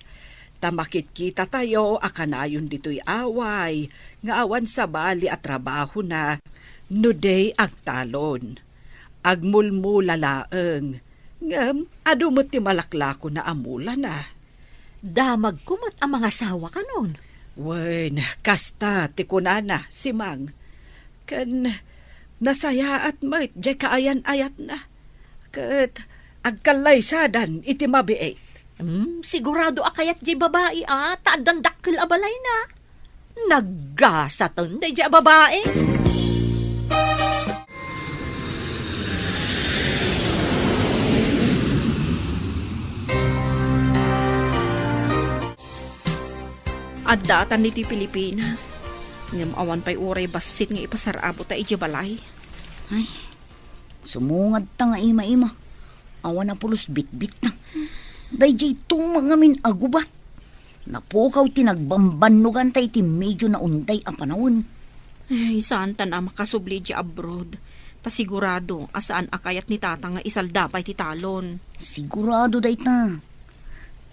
Tamakit kita tayo, akanayon dito'y away, nga awan sa bali at trabaho na, no day agtalon. Agmulmula laeng, ngam, adumot ti malaklako na amula na. Damag kumot ang mga sawa ka nun. Wen, kasta, ti kunana, si Mang. Kan, nasaya at mait, jay kaayan-ayat na. Kat, agkalay sadan, iti mabiit. Sigurado akayat jay babae taadang dakkel abalay na. Naggasatan day jay babae. Addatan niti Pilipinas. Ngam awan pa'y uray basit nga ipasarabo ta iti balay. Ay, Sumungad ta nga ima-ima. Awan na pulos bit-bit na. Dayjay tumang ngamin agubat. Napukaw tinagbambanugan tay ti medyo na unday a panahon. Ay, saan ta na makasubli di abroad? Ta sigurado, asaan akayat ni tata nga isaldapay ti talon. Sigurado day ta.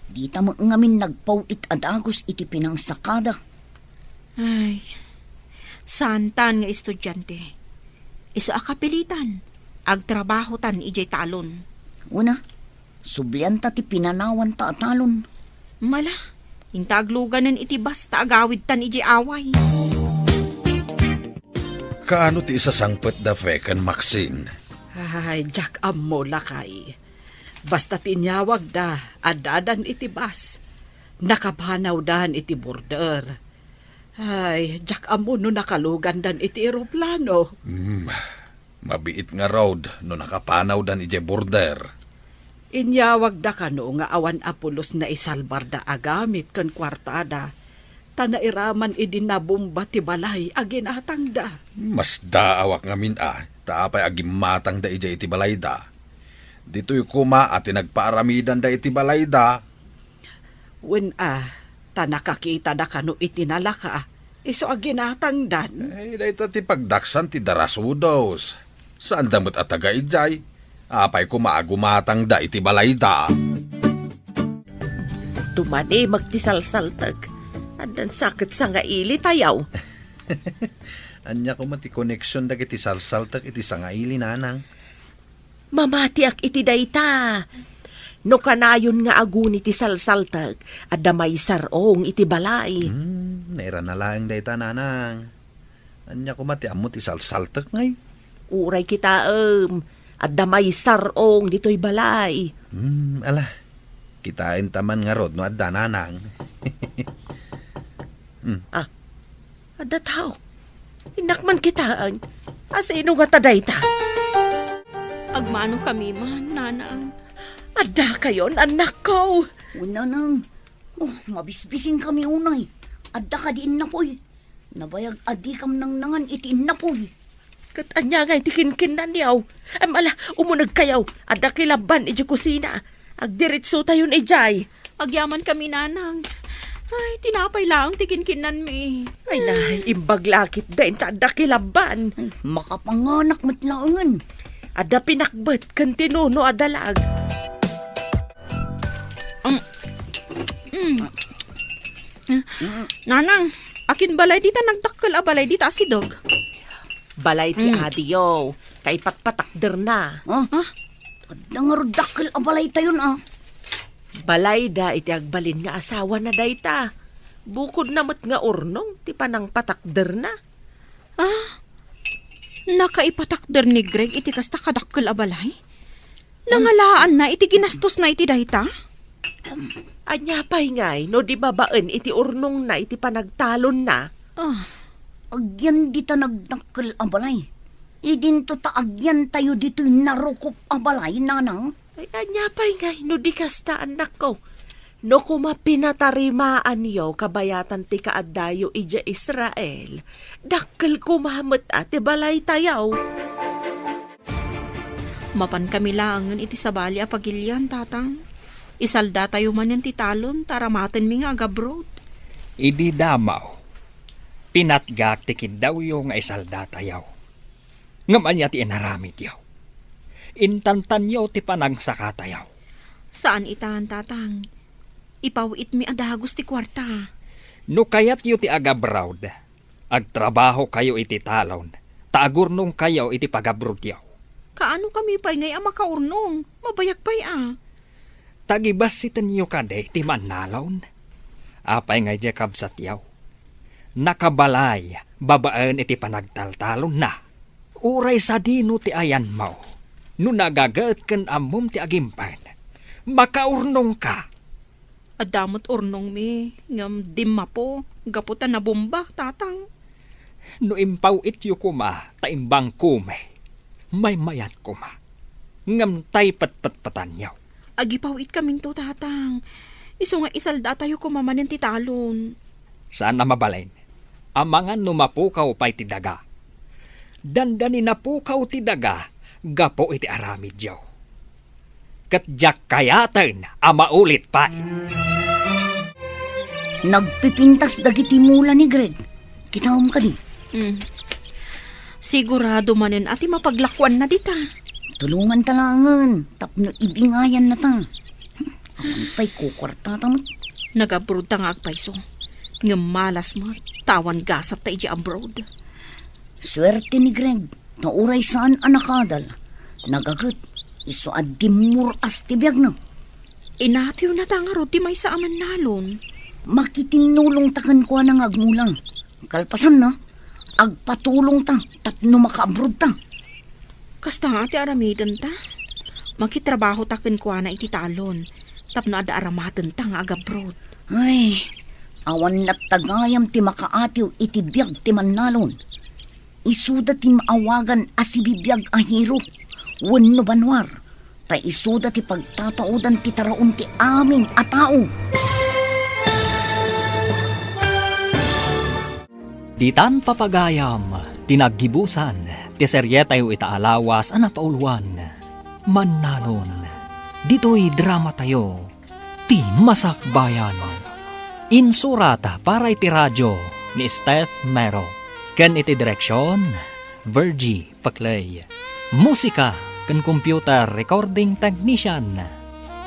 Di ta ngamin nagpawit adagos iti pinangsakada. Ay, santan nga estudyante. Iso akapilitan. Agtrabaho tan ijay talon. Una, sublian ta ti pinanawan ta atalon. Mala, intagluganan iti basta agawid tan ijay away. Kaano ti isasangpet da fekan, Maxine? Ay, Jack ammo lakay. Basta tinyawag da, adadan iti bas. Nakapanaw dan iti border. Ay, Jack ammo no nakalugan dan iti eroplano. Mabiit nga road no nakapanaw dan ije border. Inyawag da kano nga awan apulos na isalbar da agamit kan kwartada. Tanairaman idinabumba ti balay aginatang da. Mas daawak nga min taapay agimatang da ije iti balay da. Dito'y kuma at nagpaaramidan da iti balay da. Wen tanakakita da kano itinalaka. Iso aginatang dan. Ay, dahito ti pagdaksan ti darasudos. Saan damot at taga ijay? Apay kumaagumatang da iti balay da. Tumani magtisalsaltag. Andan sakit sa nga ili tayaw. Anya ko mati connection da iti salsaltak iti sangaili nanang. Mamati ak iti dayta. No kanayon nga agun iti salsaltag at damay sarong iti balay. Naira na lang dayta nanang. Anya ko mati amot ti salsaltak ngay. Uray kita at damay sarong dito'y balay. Ala, kitain taman nga rod no adda nanang. Ada tao. Inakman kitaan. Asino nga tadayta? Agmano kami man, nanang. Ada kayon, anak ko. Una nang. Mabisbising kami unay. Adda ka diin na po'y. Nabayag adi kam nang nangan itiin na po'y. Kat anya nga itikinkin na niyaw. Ay mala, umunag kayaw. Ada kilaban iji kusina. Agdiritso tayo na ijay. Agyaman kami, nanang. Ay, tinapay lang, tikinkinan mi. Ay na, imbaglakit din tada kilaban. Ay, makapanganak matlaangan. Ada pinakbet kan tinuno adalag. Nanang, akin balay dita nagdakkel a balay dita asidog. Balay ti adiyo. Kay patpatakder na. Adda nga rodakkel abalay tayon Balay da iti agbalin nga asawa na dayta. Bukod namat nga urnong, ti panang patakder na. Nakaipatakder ni Greg iti kasta kadakkel a balay? Nangalaan na iti ginastos na iti dayta? Anya pa'y ngay, no di babaan iti urnong na iti panagtalon na. Agyan dita nagdakkel abalay. Idinto ta agyan tayo dito narukop abalay, nanang. Ay, anya pa'y ngay, no di kasta anak ko. No kumapinatarimaan yo kabayatan ti kaaddayo ija Israel, dakkel kumamet ati balay tayaw. Mapan kami langan iti sabali a pagilyan, tatang. Isalda tayo man yan ti talon, taramaten mi nga agabrod. Idi damaw. Pinatgak ti kidaw yung isalda tayaw. Ngaman niya ti inaramid yaw. Intantan yaw ti panagsaka tayaw. Saan itan, tatang? Ipawit mi adagos ti kwarta. No kayat yu ti agabrawd, agtrabaho kayo iti talon, taagurnong kayo iti pagabrod yaw. Kaano kami pa'y ngay makaurnong? Mabayak pa'y Tagibas sitan yu kaday ti manalon. Apay ngay di kabsat yaw. Nakabalay, babaan iti panagtaltalon na. Uray sa dino ti ayan mo. No nagagaat kan amom ti agimpan. Makaurnong ka. Adamot urnong mi, ngam dimma po, gaputan na bomba, tatang. No impaw ityo kuma, taimbang kume. May mayat kuma. Ngam tay patpatpatan yaw. Agipawit kaming to, tatang. Iso nga isalda tayo kumamanin ti talon. Saan na mabalain? Amangan numapukaw pa'y ti daga. Dandani napukaw ti daga, Gapo iti aramid yaw. Katjak kayatan ama ulit pa. Nagpipintas dagiti mula ni Greg. Kitawam ka di. Sigurado manen ati mapaglakwan na dita. Tulungan talangan. Tapno ibingayan na ta. Aman pa'y kukwarta tamot. Nag-abroad ta nga agpaiso. Ngamalas mo, tawan gasap ta iji abroad. Swerte ni Greg. Nauray saan anakadal. Nagagat. Iso adimur as tibiyag na. Inatiw na ta nga ro, di may sa aman nalon. Makitinulong takan ko ng agmulang. Kalpasan na. Agpatulong ta. Tapno makaabroad ta. Kasta nga ati aramidan ta. Makitrabaho takin ko na iti talon. Tapno ada aramadan ta nga agabroad. Ay, awan na't tagayam ti makaatiw iti biyag ti manalon. Isuda ti maawagan asibibiyag ahiro. Wano banwar. Ta isuda ti pagtataudan ti taraon ti aming atao. Ditan papagayam, tinaggibusan, ti seryetayo itaalawas ana pauluan. Manalon, dito'y drama tayo, ti Masakbayan. Insurata para iti radyo ni Steph Mero. Ken iti direksyon, Virgie Paclay. Musika ken computer recording technician,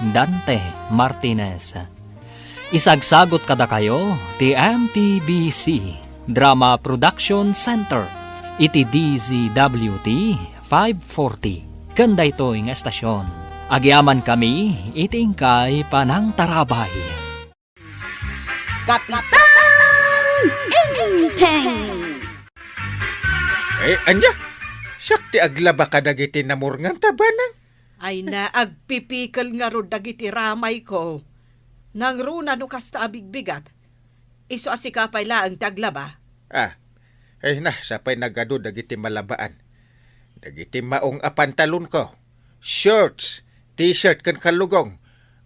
Dante Martinez. Isagsagot kada kayo ti MPBC Drama Production Center iti DZWT 540 kanda ito nga estasyon. Agiaman kami iti ingkay panang tarabay. Kapitan Inteng! Anya? Sakti aglaba ka dagiti namurngan tabanang? Ay na, agpipikal nga ro dagiti ramay ko. Nang runa no kasta abigbigat. Iso asikapay laang taglaba. Sapay nagado dagiti malabaan. Dagiti maong apantalon ko. Shorts, t-shirt kan kalugong.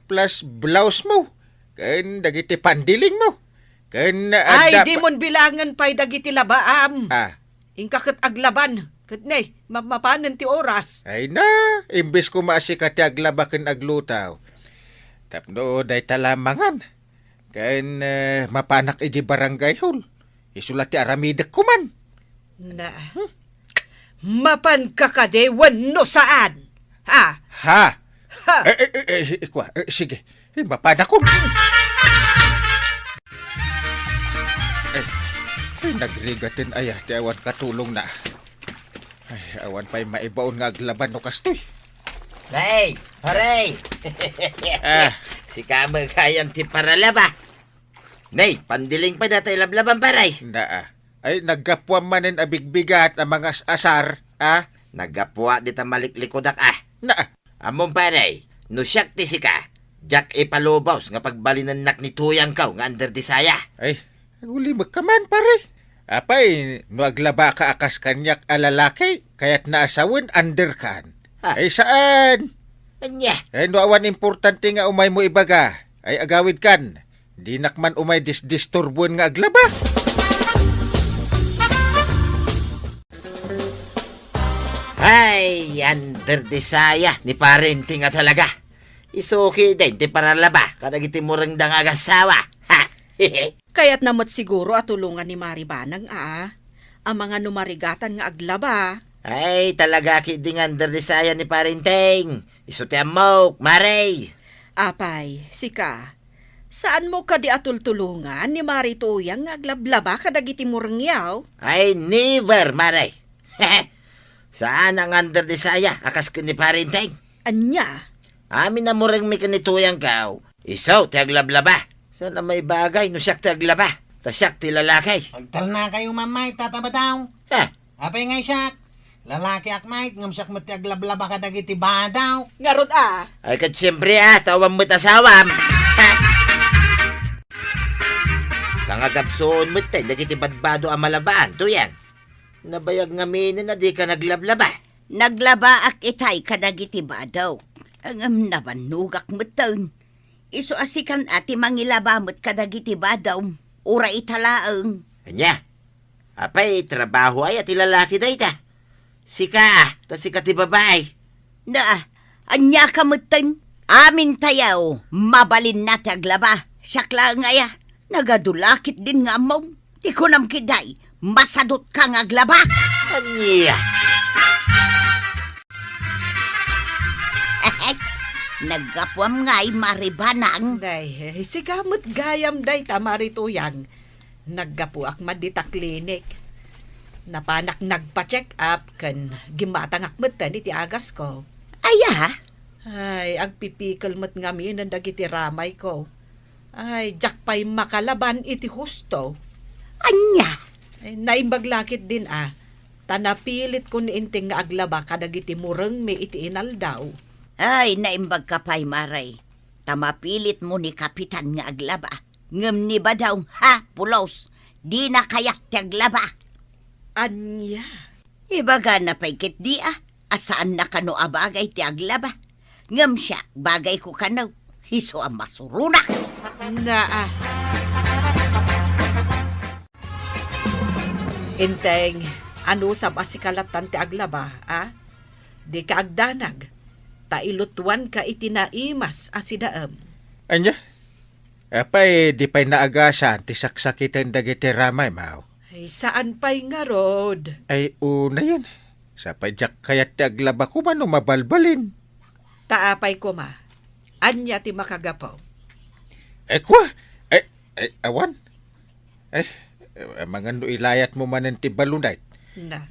Plus blouse mo. Kan dagiti pandiling mo. Kan Ay, di mon bilangan pa'y dagiti labaam. Ah, Ingkakit aglaban. Katnay, mapanan ti oras. ay na, imbis ko maasikat ti aglaba kan aglutaw. Tapno day talamangan. Kan mapanak iji barangay hall. Isulat ti aramidak kuman. Na, mapan kakadewan no saan? Ha? Ha? Ha? Sige, mapanak ko. Nagrigatin aya, ti awan katulong na. Ay, awan pa'y maibaon nga aglaban no kastoy. Hey, haray! Si Kamag kayang ti paralaba. Nay, pandiling pa na tayo lablaban paray. Ay, nagkapwa manin abigbigat ang mga asar, Nagapwa di ta maliklikodak Na, Amon paray, no siyak ti sika. Jack ipalubaws nga pagbalinan nak ni tuyang kaw nga under di saya. ay, nagulimag ka man, pare. Apay, no aglaba ka akas kanyak alalaki, kaya't naasawan under kan. Ay, saan? Anya? Ay, no awan importante nga umay mo ibaga. Ay, agawid kan. Di nakman umay disturbuan nga aglaba. Ay, under di saya ni parenting nga talaga. Isuki din ti paralaba kadagiti murang dangagasawa. Ha? Kaya't namot siguro at tulungan ni Maribanang ang mga numarigatan nga aglaba. Ay, talaga kiding under di saya ni parenting. Isuti amok, maray. Apay, sika, saan mo ka di atultulungan ni Marituyang nga aglablaba kadagiti murangyaw? Ay, never, maray. Saan ang under di saya akas ka ni parenting? Anya? Amin na murang may kanituyang kaw. Isaw, ti aglablaba. Sana may bagay no siyak ti aglaba. Ta siyak ti lalaki. Agtal na kayo mamay, tataba daw. Ha? Apay ngay siyak. Lalaki akmay, ngam siyak mati aglablaba ka dagiti badaw. Ngarod Ay kat siyempre tawam mo't asawam. Ha? Sa nga gapsoon mo't dagiti badbado ang malabaan, tuyan. Nabayag nga minin na di ka naglablaba. Naglaba ak itay kadagiti badaw. Ang nabanugak mo't Isu asikan ati mangilabamot kadagiti badaw. Ura italaang. Anya? Apay, trabaho ay at ilalaki day ta. Sika, ta sika ti babay. Na, anya kamutan. Amin tayaw, mabalin na ti aglaba. Sakla nga ya, nagadulakit din nga mo. Di ko nam kiday, masadot ka nga aglaba. Anya. Nagapwam nga'y maribanang. Day, sigamot gayam day tamarituyang. Naggapuak madita klinik. Napanak nagpa-check up kan gimatang akmetan iti agas ko. Aya, Ay, agpipikal mo't ngamin ang dagiti ramay ko. Ay, jak pa'y makalaban iti husto. anya. Ay, naimbaglakit din Tanapilit ko niinting nga aglaba kadagiti mureng may iti inaldaw. Ay, naimbag ka pa'y maray. Tamapilit mo ni kapitan nga aglaba. Ngem ni ba daw, ha, pulos? Di na kayak ti aglaba. Anya? Ibaga na pa'y kit di asaan na kano abagay ti aglaba. Ngem siya, bagay ko kanaw. Hiso ang masuruna. Na Inteng, ano sa basikalatan ti aglaba, Di ka agdanag. Tailutuan ka itinaimas asidaam. Anya? Apay, di pa'y naagasan ti saksakitan dagiti ramay, mao. Ay, saan pa'y nga rod? Ay, una yan. Sa padyak kayat ti aglaba ko man mabalbalin. Taapay ko Anya ti makagapaw. Kwa? Awan? Mga no ilayat mo manen ti balunay. Na.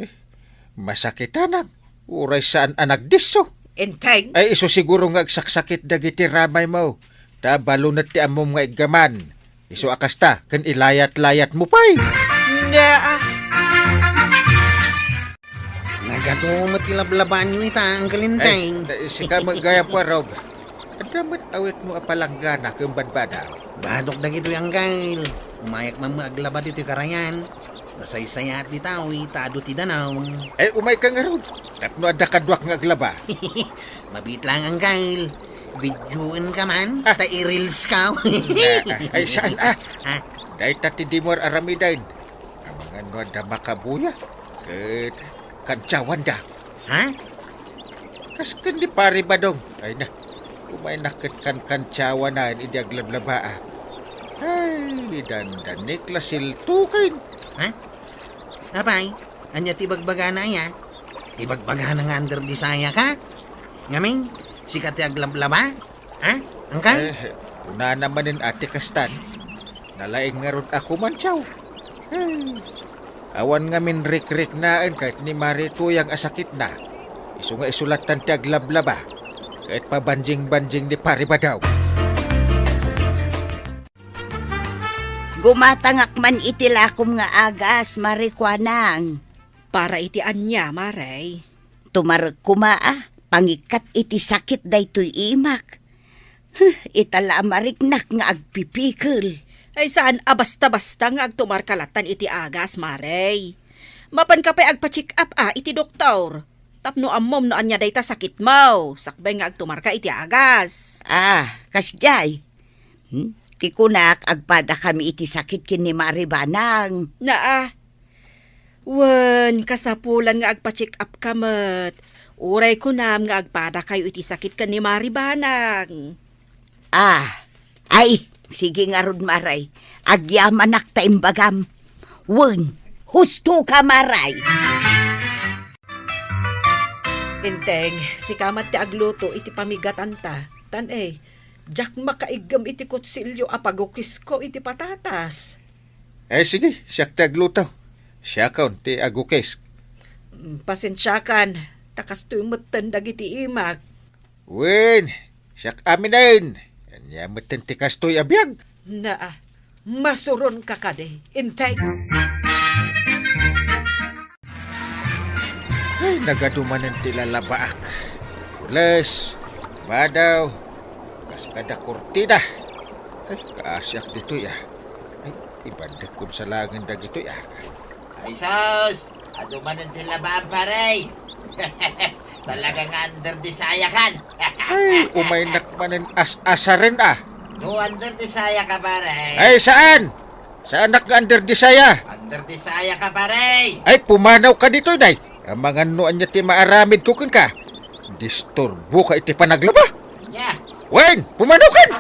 Masakit anak. Uray saan anak diso. Enteng? Ay, iso siguro nga agsaksakit dagiti ramay mo. Ta balunat ti amom nga igaman. Iso akasta, kan ilayat-layat mo pa'y. Na Nagatumot ilablaban nyo ita ang kalinteng. Sika magaya po, Rob. Adamat awit mo apalanggana kung badbadaw. Badok na gito yung kail. Umayak man maaglaba dito yung karayan. Masaysaya at di tao, itado ti danaw. Umay ka nga, Rob. Tapno ada kadwak nga aglaba. Mabit lang ang kail. Videoin ka man, ta i-reels ka. Ay, saan Dahil tati di mo aramidain. Ang mga no ada makabuya. Kat kantsawan da. Ha? Kas kan di pari ba dong? Ay na. Umay nakit kan kantsawan na hindi aglablabaa. Ay, dandanik lasil tukin. Ha? Apay, anya ti bagbaga na ya? Ibagbaga na nga under di saya ka? Ngaming, sikat ti aglablaba? Ha? Angkal? Una naman ati kastan. Nalaing nga ron ako man, tiyaw. Awan nga min rik-rik naan kahit ni Marito yang asakit na. Isu nga isulatan ti aglablaba. Kahit pa banjing-banjing ni pari ba daw. Gumatangak man itilakom nga agas, marikwanang. Para iti anya, maray. Tumarag kumaa, pangikat iti sakit daytoy imak. Itala mariknak nga agpipikil. Ay saan basta-basta nga agtumarkalatan iti agas, maray. Mapan ka pa agpa-check up iti doktor. Tapno ammom no anya dayta sakit mo. Sakbay nga agtumarka iti agas. Kasjay. Ti kunak agpada kami iti sakit kini maribanang. Wen, kasapulan nga agpa-check up kamet. Uray ko nam nga agpada kayo iti sakit ka ni maribanang. Ay, sige nga rod maray. Agyamanak ta imbagam. Wen, husto ka maray. Inteng, si kamat ti agluto iti pamigatan ta. Jak makaigam iti kutsilyo apagukis ko iti patatas. Sige, siyak ti agluto. Siya kaun ti agukis. Pasensyakan, takas to'y matan dagiti imak. Wen, siyak aminain. Anya matan ti kastoy abiyag. Masuron ka kade. Inteng. Ay, nagadumanan ti lalabaak. Ules, badaw, kas kada kurtina. Ay, kaasyak dito ya. Ay, ibandak kun sa langin dagito ya. Ay sos, adumanan ti labaan paray. Talagang under di saya kan. Ay, umaynak manen as-asarin No under di saya ka paray. Ay, saan? Saan nak under di saya? Under di saya ka paray. Ay, pumanaw ka dito, day. Ang mga noan niya ti maaramid ko ka. Disturbo ka iti panaglaba. Yeah. Wen, pumanukan!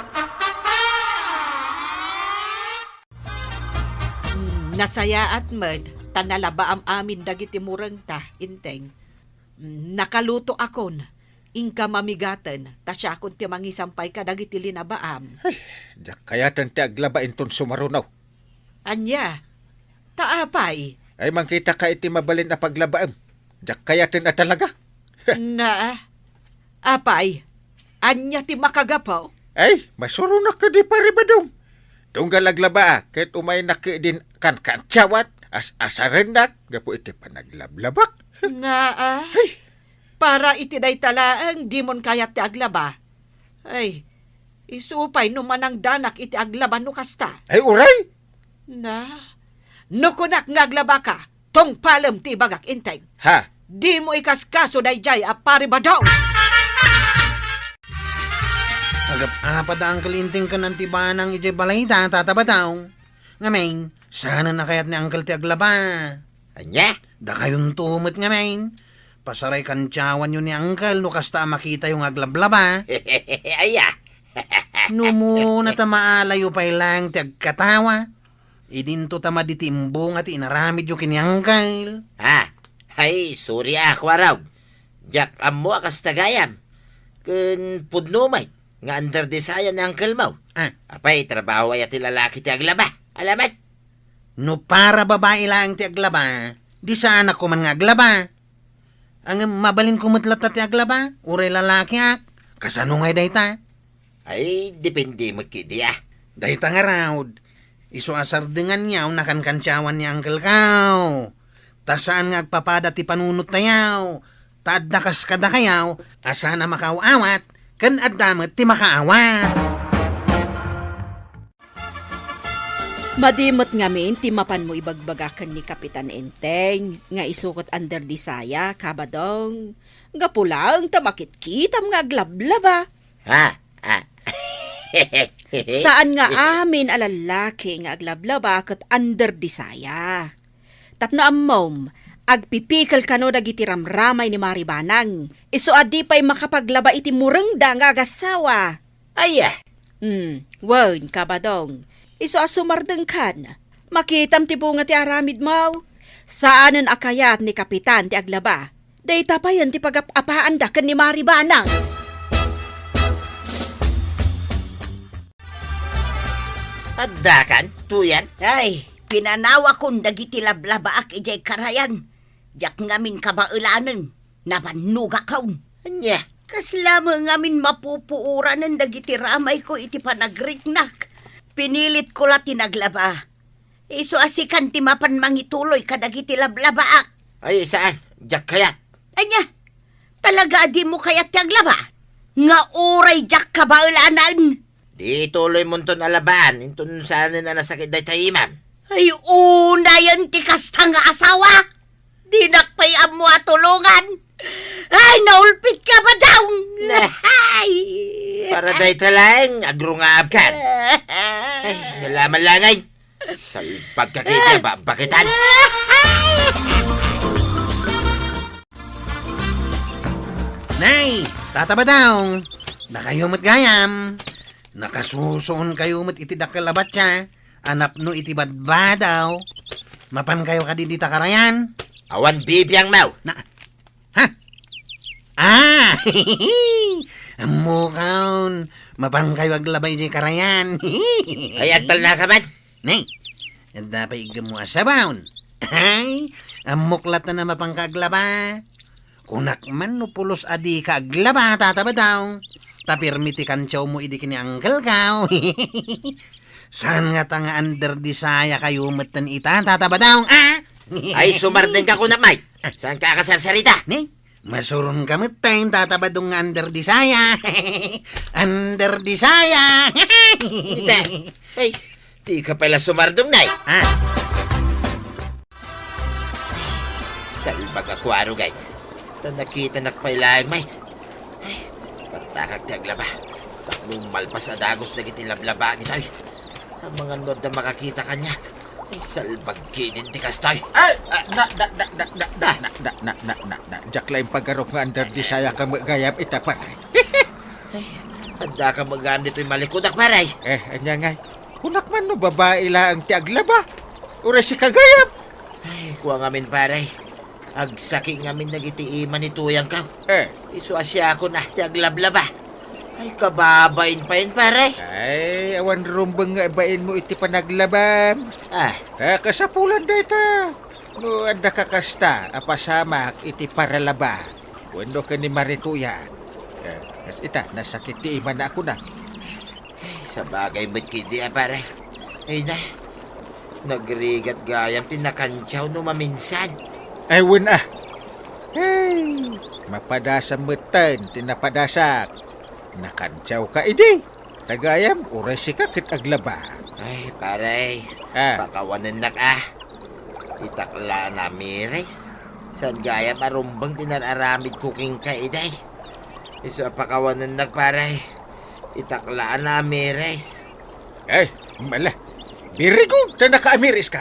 Nasaya at med, tanalaba am amin dagiti murang ta, inteng. Nakaluto akon, ingka mamigatan, ta siya akon ti mangisampay ka dagiti linabaam. Diyak kayatan ti aglaba inton sumarunaw. Anya, taapay, Ay mangkita ka iti mabalin na paglabaam. Diyak kayatan na talaga. na, apay, anya ti makagapaw. Ay, masurunak ka di paribadong. Tunggal aglaba, kahit umay naki din kan tsawat, asarendak, gapo iti panaglablabak. Na, para itiday talaang di mon kayat ti aglaba. Ay, isupay numan ang danak iti aglaba no kasta. Ay, uray! Na, nukunak nga aglaba ka, tong palem ti bagak inteng. Ha? Di mo ikaskaso dayjay a pari ba daw? Agap ang kalinting ka ng tibanang ijay balayta, tatabataw. Ngamin, sana na kayat ni Uncle ti aglaba. Anya? Da kayon tumot ngamin. Pasaray kantsawan yun ni Uncle no kasta makita yung aglablaba. Aya. Numuna ta maalayo pa'y lang ti agkatawa. Idinto ta maditimbong at inaramid yung kini Uncle. Ha? Ay, sorry ako araw. Jak amo akas tagayam. Kun pudnumay. Nga under desaya ni Uncle mo. Apay, trabaho ay ti lalaki ti aglaba. Alamat. No para babae lang ti aglaba, di sana ko man nga aglaba. Ang mabalin kumutlat ti aglaba, uray lalaki ak. Kasano ngay dayta? Ay, depende mo kidi ah. Dayta nga raw. Iso asardingan niyaw nakankansyawan ni Uncle Kaw. Tasaan nga agpapada ti panunot tayaw. Taaddakas kada kayaw, asana makaawat, kan addamet ti makaawat. Madimot ngamin, timapan mo ibagbagakan ni Kapitan Enteng, nga isukot under disaya, kabadong, nga pulang tamakit-kitam nga aglablaba. Ha? Saan nga amin alalaki nga aglablaba kat under disaya. Tapno ammom, agpipikal kano dagiti ramramay ni Maribanang, iso adi pa'y makapaglaba iti murengda nga agasawa. Aya. Wen, kabadong, iso asumardeng kan, makitam ti bunga ti aramid mo. Saanen akayat ni Kapitan ti aglaba, day tapayan ti pag-apaan da kan ni Maribanang. Addakan? Tuyan? Ay, pinanawa kong dagiti lablabaak ijay karayan. Jak ngamin kabaulanan, nabanuga kaun. Anya? Kaslama ngamin mapupuuranan dagiti ramay ko iti panagriknak. Pinilit ko la tinaglaba. Iso asikan ti mapan mangituloy kadagiti lablabaak. Ay, saan? Jak kayat? Anya, talaga di mo kayat tiaglaba? Nga uray jak kabaulanan. Di tuloy mo ton alaban, inton saan na nasakit day tayo, ma'am. Ay, una yan ti kastang asawa. Di nakpayam mo atulungan. Ay, naulpit ka ba daw? Ay! Para day talang, agrungaab ka. Ay, laman langay. Sa pagkakita, bakitan. Nay, tataba daw. Nakayumot gayam. Nakasusoon kayumot iti dakalabat siya. Anap no iti badbadaw. Mapan kayo kadidita karayan. Awan bibiyang mau. Amukaon. Mapan kayo aglabay di karayan. Ay, agtal na ka man. Nay, dapat igam mo asabaon. Ay, amuklat na mapangkaglaba. Kunak man no pulos adi ka aglaba, tataba daw. Tapirmiti kantsaw mo idi kini Uncle Kaw. Saan nga tanga under disaya kayo matan ita, tataba daw, Ay, sumardeng ka ko na, Mike. Saan ka kasarsarita? Ni, masurong kamot tayo, tataba dong under disaya. Under disaya. Ay, di ka pala sumardong, Nay. Salbag ako, arugay. Nakita nakpailayag, Mike. Ay, partakag taglaba. Taklong malpas adagos na kitilablaba ni tayo. Ang mga nod na makakita kanyak. Salbag kinin ti kastoy. Ay! Jack lang paggarok nga under di saya ka magayam itapan. Handa ka magam dito'y malikudak paray. Anya ngay. Kunak man no babae lang ti aglaba. Ura si kagayam. Ay, kuha ngamin paray. Agsaki ngamin nagitiiman ni tuyang ka. Isu asya ako na ti aglablaba. Ay, kababain pa yun paray. Ay, awan rumbang nga ibain mo iti panaglabam. Kakasapulan da ita. No, anda kakasta, apasamak iti paralaba. Wendo ka ni Marituya. Kas ita, nasakit ti iman na ako na. Ay, sa bagay ba't kindi paray. Ay na, nagrigat gayam tinakantyaw no maminsan. Ay, wun ah. Hey, mapadasa mutan, tinapadasak. Nakantyaw ka, idi. Kagayam, oras ka kit aglaba. Ay, paray. Pakawanan na ka. Itakla na miris. San gayam arumbang tinararamid cooking ka, iday. Iso pakawanan na paray. Itakla na miris. Ay, mala. Very good, na naka-amiris ka.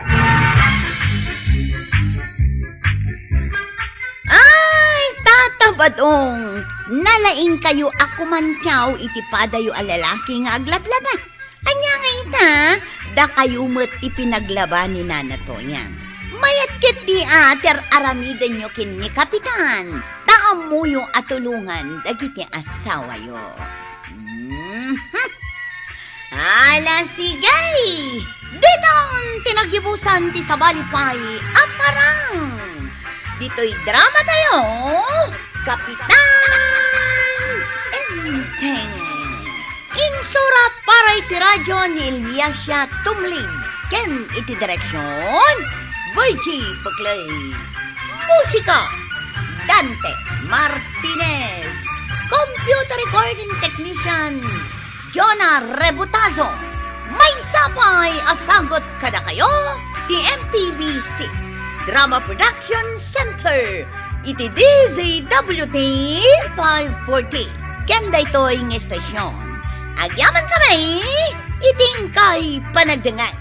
Tatabadong, nalaing kayo ako mantyaw iti padayo a lalaki nga aglablaban. Anya nga ita, da kayo mo't ipinaglaban ni Nanatoyang. Mayat kit di ater aramidan nyo kin ni Kapitan. Taam mo yung atulungan dagiti asawa yo. Ala sigay! Diton tinagibusan ti sabalipay aparang! Dito'y drama tayo, Kapitan Enteng. Insurat para iti radyo ni Eliasya Tumlig. Ken iti direksyon, Virgie Paclay. Musika, Dante Martinez. Computer recording technician, Jonah Rebutazo. May sapay asagot kada kayo, ti MPBC. Drama Production Center. Iti DZWT 540. Kenda ito'y ng estasyon. Agyaman kami, iting kay panagdangan.